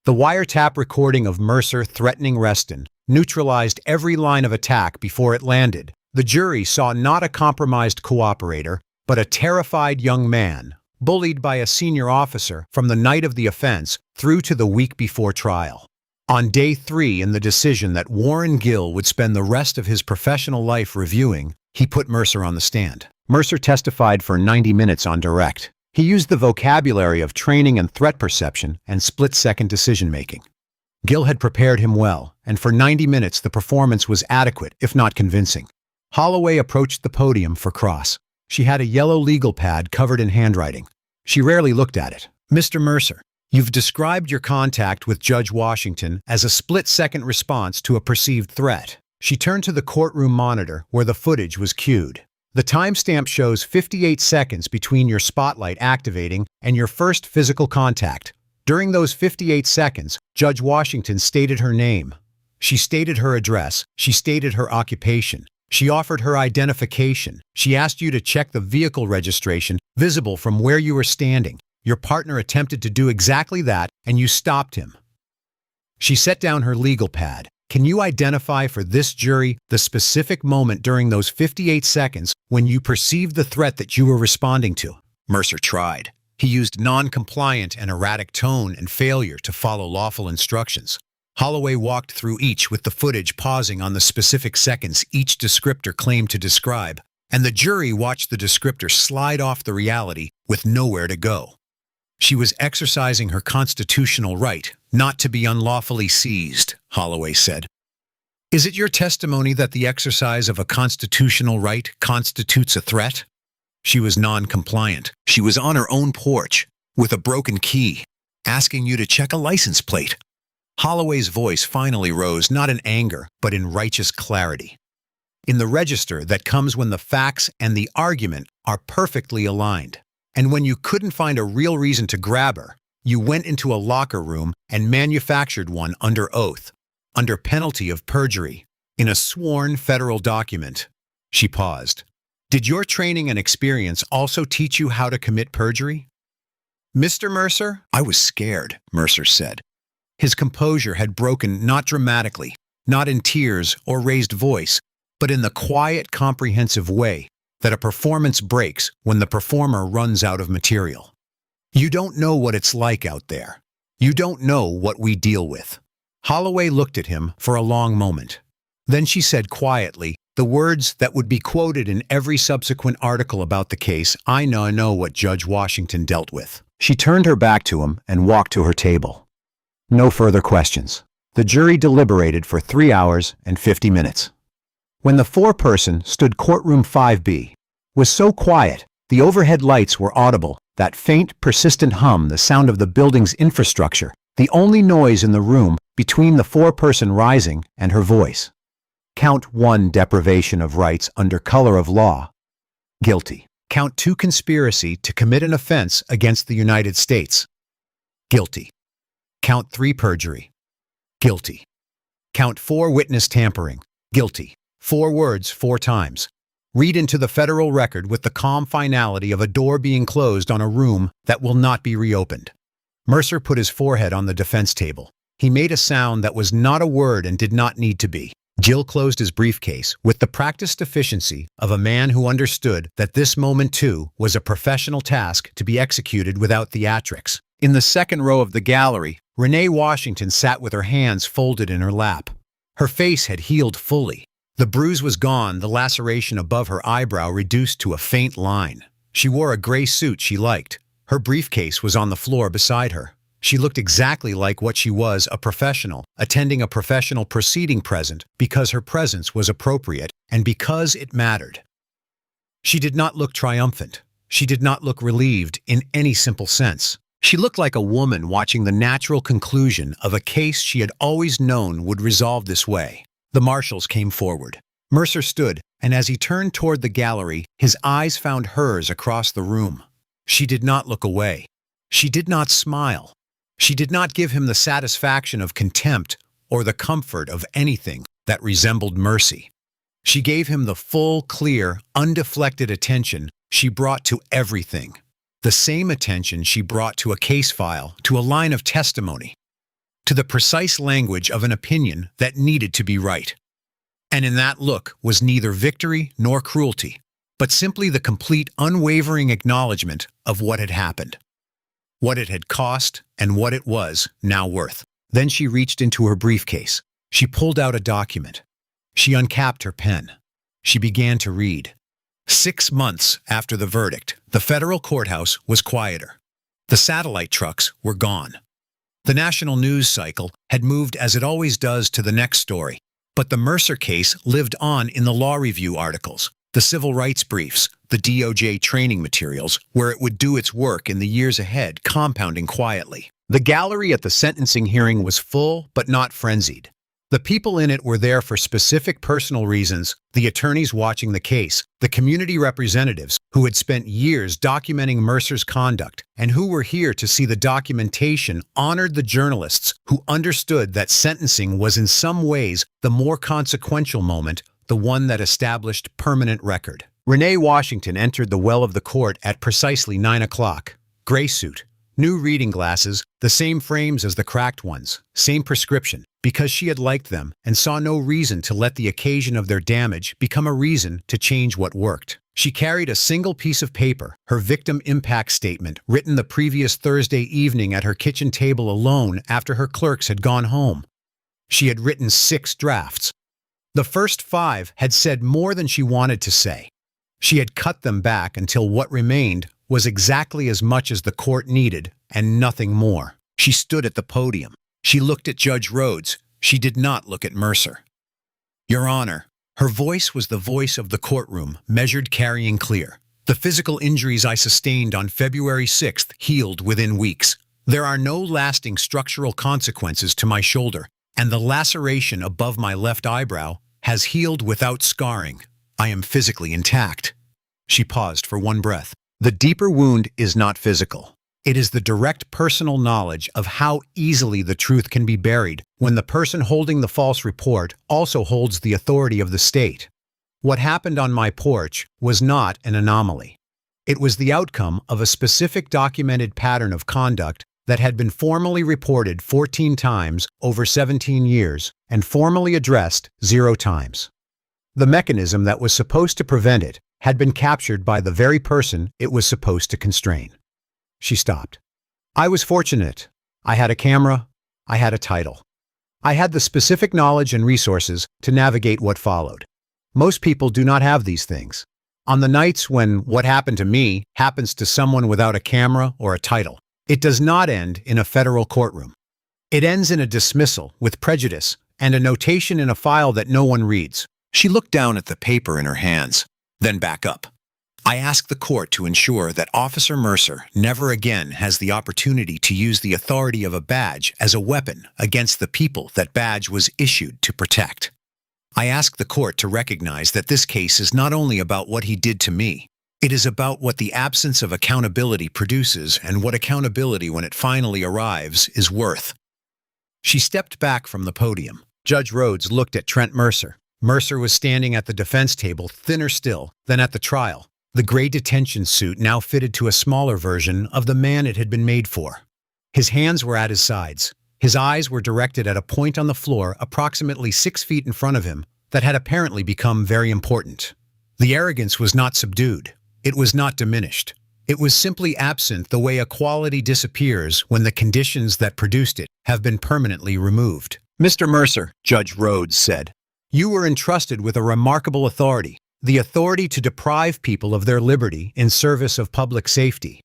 The wiretap recording of Mercer threatening Reston neutralized every line of attack before it landed. The jury saw not a compromised cooperator, but a terrified young man, bullied by a senior officer from the night of the offense through to the week before trial. On day 3, in the decision that Warren Gill would spend the rest of his professional life reviewing, he put Mercer on the stand. Mercer testified for 90 minutes on direct. He used the vocabulary of training and threat perception and split-second decision-making. Gil had prepared him well, and for 90 minutes the performance was adequate, if not convincing. Holloway approached the podium for Cross. She had a yellow legal pad covered in handwriting. She rarely looked at it. "Mr. Mercer, you've described your contact with Judge Washington as a split-second response to a perceived threat." She turned to the courtroom monitor where the footage was cued. "The timestamp shows 58 seconds between your spotlight activating and your first physical contact. During those 58 seconds, Judge Washington stated her name. She stated her address. She stated her occupation. She offered her identification. She asked you to check the vehicle registration visible from where you were standing. Your partner attempted to do exactly that, and you stopped him." She set down her legal pad. "Can you identify for this jury the specific moment during those 58 seconds when you perceived the threat that you were responding to?" Mercer tried. He used non-compliant and erratic tone and failure to follow lawful instructions. Holloway walked through each with the footage pausing on the specific seconds each descriptor claimed to describe, and the jury watched the descriptor slide off the reality with nowhere to go. She was exercising her constitutional right not to be unlawfully seized, Holloway said. "Is it your testimony that the exercise of a constitutional right constitutes a threat?" She was non-compliant. She was on her own porch, with a broken key, asking you to check a license plate. Holloway's voice finally rose, not in anger, but in righteous clarity. "In the register that comes when the facts and the argument are perfectly aligned. And when you couldn't find a real reason to grab her, you went into a locker room and manufactured one under oath, under penalty of perjury, in a sworn federal document." She paused. "Did your training and experience also teach you how to commit perjury?" "Mr. Mercer?" "I was scared," Mercer said. His composure had broken not dramatically, not in tears or raised voice, but in the quiet, comprehensive way that a performance breaks when the performer runs out of material. "You don't know what it's like out there. You don't know what we deal with." Holloway looked at him for a long moment. Then she said quietly, the words that would be quoted in every subsequent article about the case, "I know what Judge Washington dealt with." She turned her back to him and walked to her table. No further questions. The jury deliberated for 3 hours and 50 minutes. When the four-person stood courtroom 5B was so quiet, the overhead lights were audible, that faint, persistent hum, the sound of the building's infrastructure, the only noise in the room between the four-person rising and her voice. Count 1, deprivation of rights under color of law. Guilty. Count 2, conspiracy to commit an offense against the United States. Guilty. Count 3, perjury. Guilty. Count 4, witness tampering. Guilty. 4 words 4 times. Read into the federal record with the calm finality of a door being closed on a room that will not be reopened. Mercer put his forehead on the defense table. He made a sound that was not a word and did not need to be. Gil closed his briefcase with the practiced efficiency of a man who understood that this moment, too, was a professional task to be executed without theatrics. In the second row of the gallery, Renee Washington sat with her hands folded in her lap. Her face had healed fully. The bruise was gone, the laceration above her eyebrow reduced to a faint line. She wore a gray suit she liked. Her briefcase was on the floor beside her. She looked exactly like what she was, a professional, attending a professional proceeding present because her presence was appropriate and because it mattered. She did not look triumphant. She did not look relieved in any simple sense. She looked like a woman watching the natural conclusion of a case she had always known would resolve this way. The marshals came forward. Mercer stood, and as he turned toward the gallery, his eyes found hers across the room. She did not look away. She did not smile. She did not give him the satisfaction of contempt or the comfort of anything that resembled mercy. She gave him the full, clear, undeflected attention she brought to everything. The same attention she brought to a case file, to a line of testimony, to the precise language of an opinion that needed to be right. And in that look was neither victory nor cruelty, but simply the complete, unwavering acknowledgement of what had happened, what it had cost, and what it was now worth. Then she reached into her briefcase. She pulled out a document. She uncapped her pen. She began to read. 6 months after the verdict, the federal courthouse was quieter. The satellite trucks were gone. The national news cycle had moved as it always does to the next story, but the Mercer case lived on in the law review articles, the civil rights briefs, the DOJ training materials, where it would do its work in the years ahead, compounding quietly. The gallery at the sentencing hearing was full but not frenzied. The people in it were there for specific personal reasons, the attorneys watching the case, the community representatives who had spent years documenting Mercer's conduct and who were here to see the documentation honored the journalists who understood that sentencing was in some ways the more consequential moment, the one that established permanent record. Renee Washington entered the well of the court at precisely 9 o'clock. Gray suit, new reading glasses, the same frames as the cracked ones, same prescription, because she had liked them and saw no reason to let the occasion of their damage become a reason to change what worked. She carried a single piece of paper, her victim impact statement, written the previous Thursday evening at her kitchen table alone after her clerks had gone home. She had written 6 drafts. The first 5 had said more than she wanted to say. She had cut them back until what remained was exactly as much as the court needed and nothing more. She stood at the podium. She looked at Judge Rhodes. She did not look at Mercer. Your Honor, her voice was the voice of the courtroom, measured, carrying clear. The physical injuries I sustained on February 6th healed within weeks. There are no lasting structural consequences to my shoulder, and the laceration above my left eyebrow has healed without scarring. I am physically intact. She paused for one breath. The deeper wound is not physical. It is the direct personal knowledge of how easily the truth can be buried when the person holding the false report also holds the authority of the state. What happened on my porch was not an anomaly. It was the outcome of a specific documented pattern of conduct that had been formally reported 14 times over 17 years and formally addressed 0 times. The mechanism that was supposed to prevent it had been captured by the very person it was supposed to constrain. She stopped. I was fortunate. I had a camera. I had a title. I had the specific knowledge and resources to navigate what followed. Most people do not have these things. On the nights when what happened to me happens to someone without a camera or a title, it does not end in a federal courtroom. It ends in a dismissal with prejudice and a notation in a file that no one reads. She looked down at the paper in her hands, then back up. I ask the court to ensure that Officer Mercer never again has the opportunity to use the authority of a badge as a weapon against the people that badge was issued to protect. I ask the court to recognize that this case is not only about what he did to me, it is about what the absence of accountability produces and what accountability, when it finally arrives, is worth. She stepped back from the podium. Judge Rhodes looked at Trent Mercer. Mercer was standing at the defense table, thinner still than at the trial. The gray detention suit now fitted to a smaller version of the man it had been made for. His hands were at his sides. His eyes were directed at a point on the floor approximately 6 feet in front of him that had apparently become very important. The arrogance was not subdued. It was not diminished. It was simply absent the way a quality disappears when the conditions that produced it have been permanently removed. Mr. Mercer, Judge Rhodes said, you were entrusted with a remarkable authority, the authority to deprive people of their liberty in service of public safety.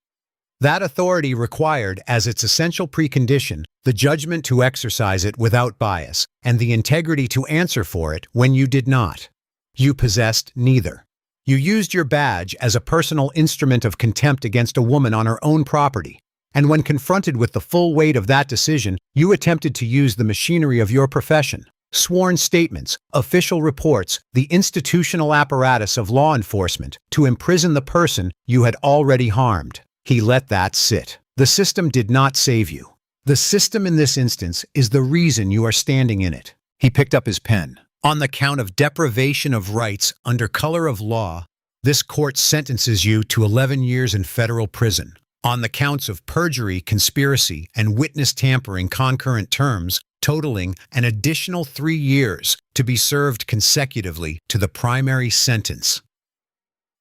That authority required as its essential precondition the judgment to exercise it without bias and the integrity to answer for it when you did not. You possessed neither. You used your badge as a personal instrument of contempt against a woman on her own property, and when confronted with the full weight of that decision, you attempted to use the machinery of your profession, sworn statements, official reports, the institutional apparatus of law enforcement, to imprison the person you had already harmed. He let that sit. The system did not save you. The system in this instance is the reason you are standing in it. He picked up his pen. On the count of deprivation of rights under color of law, this court sentences you to 11 years in federal prison. On the counts of perjury, conspiracy, and witness tampering, concurrent terms totaling an additional 3 years to be served consecutively to the primary sentence.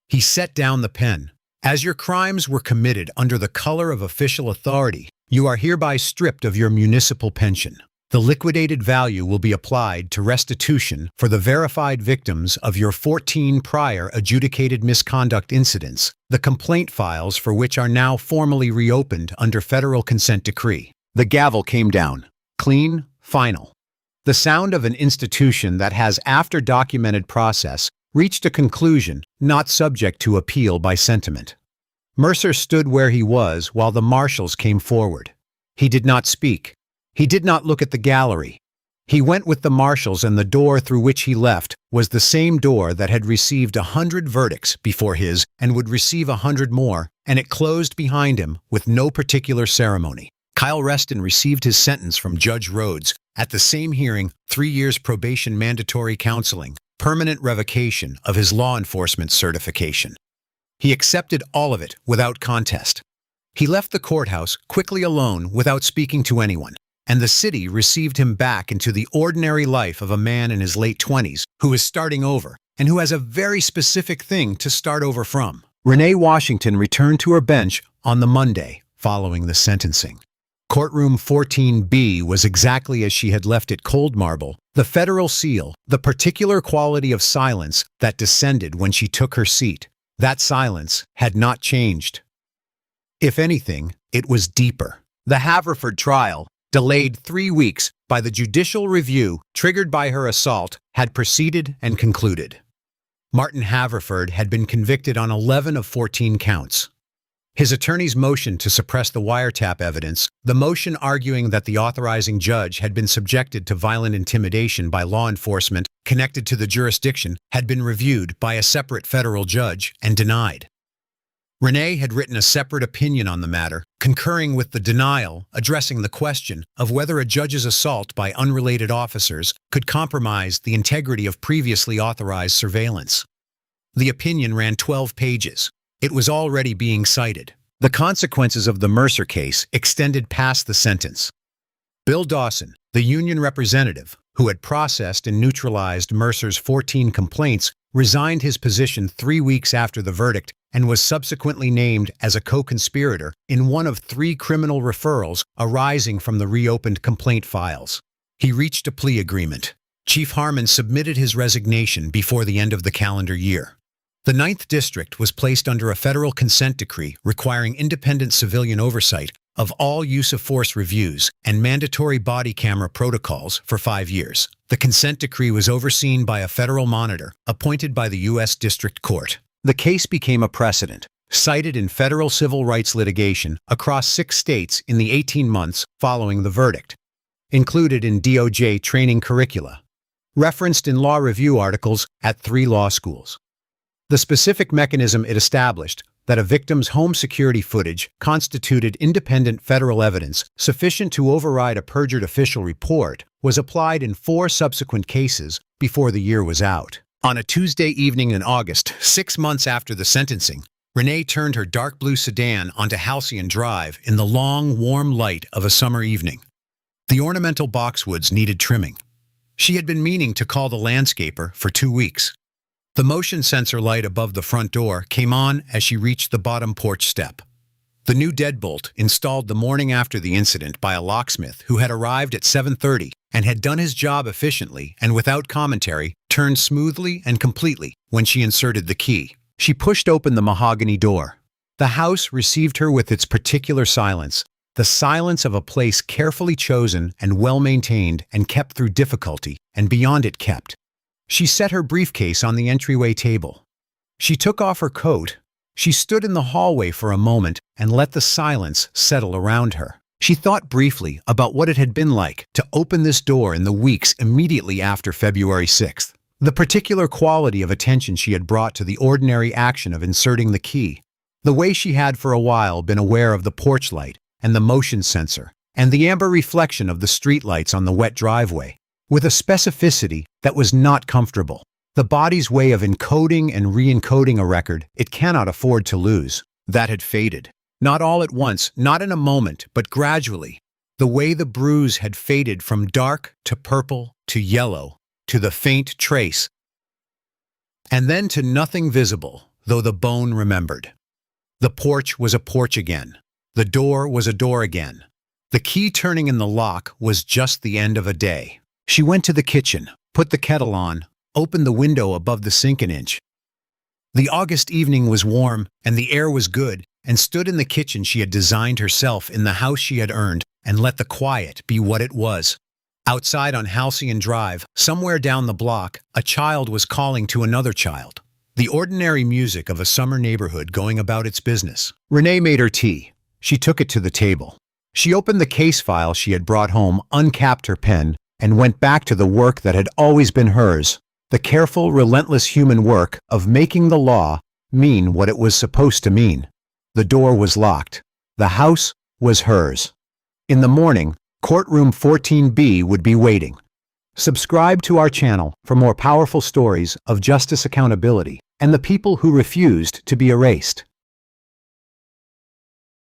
He set down the pen. As your crimes were committed under the color of official authority, you are hereby stripped of your municipal pension. The liquidated value will be applied to restitution for the verified victims of your 14 prior adjudicated misconduct incidents, the complaint files for which are now formally reopened under federal consent decree. The gavel came down. Clean, final. The sound of an institution that has, after documented process, reached a conclusion not subject to appeal by sentiment. Mercer stood where he was while the marshals came forward. He did not speak. He did not look at the gallery. He went with the marshals, and the door through which he left was the same door that had received 100 verdicts before his and would receive 100 more, and it closed behind him with no particular ceremony. Kyle Reston received his sentence from Judge Rhodes. At the same hearing, 3 years probation, mandatory counseling, permanent revocation of his law enforcement certification. He accepted all of it without contest. He left the courthouse quickly alone without speaking to anyone, and the city received him back into the ordinary life of a man in his late 20s who is starting over and who has a very specific thing to start over from. Renee Washington returned to her bench on the Monday following the sentencing. Courtroom 14B was exactly as she had left it, cold marble, the federal seal, the particular quality of silence that descended when she took her seat. That silence had not changed. If anything, it was deeper. The Haverford trial, delayed 3 weeks by the judicial review triggered by her assault, had proceeded and concluded. Martin Haverford had been convicted on 11 of 14 counts. His attorney's motion to suppress the wiretap evidence, the motion arguing that the authorizing judge had been subjected to violent intimidation by law enforcement connected to the jurisdiction, had been reviewed by a separate federal judge and denied. Renee had written a separate opinion on the matter, concurring with the denial, addressing the question of whether a judge's assault by unrelated officers could compromise the integrity of previously authorized surveillance. The opinion ran 12 pages. It was already being cited. The consequences of the Mercer case extended past the sentence. Bill Dawson, the union representative, who had processed and neutralized Mercer's 14 complaints, resigned his position 3 weeks after the verdict and was subsequently named as a co-conspirator in one of 3 criminal referrals arising from the reopened complaint files. He reached a plea agreement. Chief Harmon submitted his resignation before the end of the calendar year. The 9th District was placed under a federal consent decree requiring independent civilian oversight of all use-of-force reviews and mandatory body camera protocols for 5 years. The consent decree was overseen by a federal monitor appointed by the U.S. District Court. The case became a precedent, cited in federal civil rights litigation across 6 states in the 18 months following the verdict, included in DOJ training curricula, referenced in law review articles at 3 law schools. The specific mechanism it established, that a victim's home security footage constituted independent federal evidence sufficient to override a perjured official report, was applied in 4 subsequent cases before the year was out. On a Tuesday evening in August, 6 months after the sentencing, Renee turned her dark blue sedan onto Halcyon Drive in the long, warm light of a summer evening. The ornamental boxwoods needed trimming. She had been meaning to call the landscaper for 2 weeks. The motion sensor light above the front door came on as she reached the bottom porch step. The new deadbolt, installed the morning after the incident by a locksmith who had arrived at 7:30 and had done his job efficiently and without commentary, turned smoothly and completely when she inserted the key. She pushed open the mahogany door. The house received her with its particular silence, the silence of a place carefully chosen and well-maintained and kept through difficulty, and beyond it kept. She set her briefcase on the entryway table. She took off her coat. She stood in the hallway for a moment and let the silence settle around her. She thought briefly about what it had been like to open this door in the weeks immediately after February 6th. The particular quality of attention she had brought to the ordinary action of inserting the key. The way she had for a while been aware of the porch light and the motion sensor and the amber reflection of the streetlights on the wet driveway, with a specificity that was not comfortable. The body's way of encoding and re-encoding a record it cannot afford to lose. That had faded. Not all at once, not in a moment, but gradually. The way the bruise had faded from dark to purple to yellow to the faint trace, and then to nothing visible, though the bone remembered. The porch was a porch again. The door was a door again. The key turning in the lock was just the end of a day. She went to the kitchen, put the kettle on, opened the window above the sink an inch. The August evening was warm, and the air was good, and stood in the kitchen she had designed herself in the house she had earned, and let the quiet be what it was. Outside on Halcyon Drive, somewhere down the block, a child was calling to another child. The ordinary music of a summer neighborhood going about its business. Renee made her tea. She took it to the table. She opened the case file she had brought home, uncapped her pen, and went back to the work that had always been hers. The careful, relentless human work of making the law mean what it was supposed to mean. The door was locked. The house was hers. In the morning, courtroom 14B would be waiting. Subscribe to our channel for more powerful stories of justice, accountability, and the people who refused to be erased.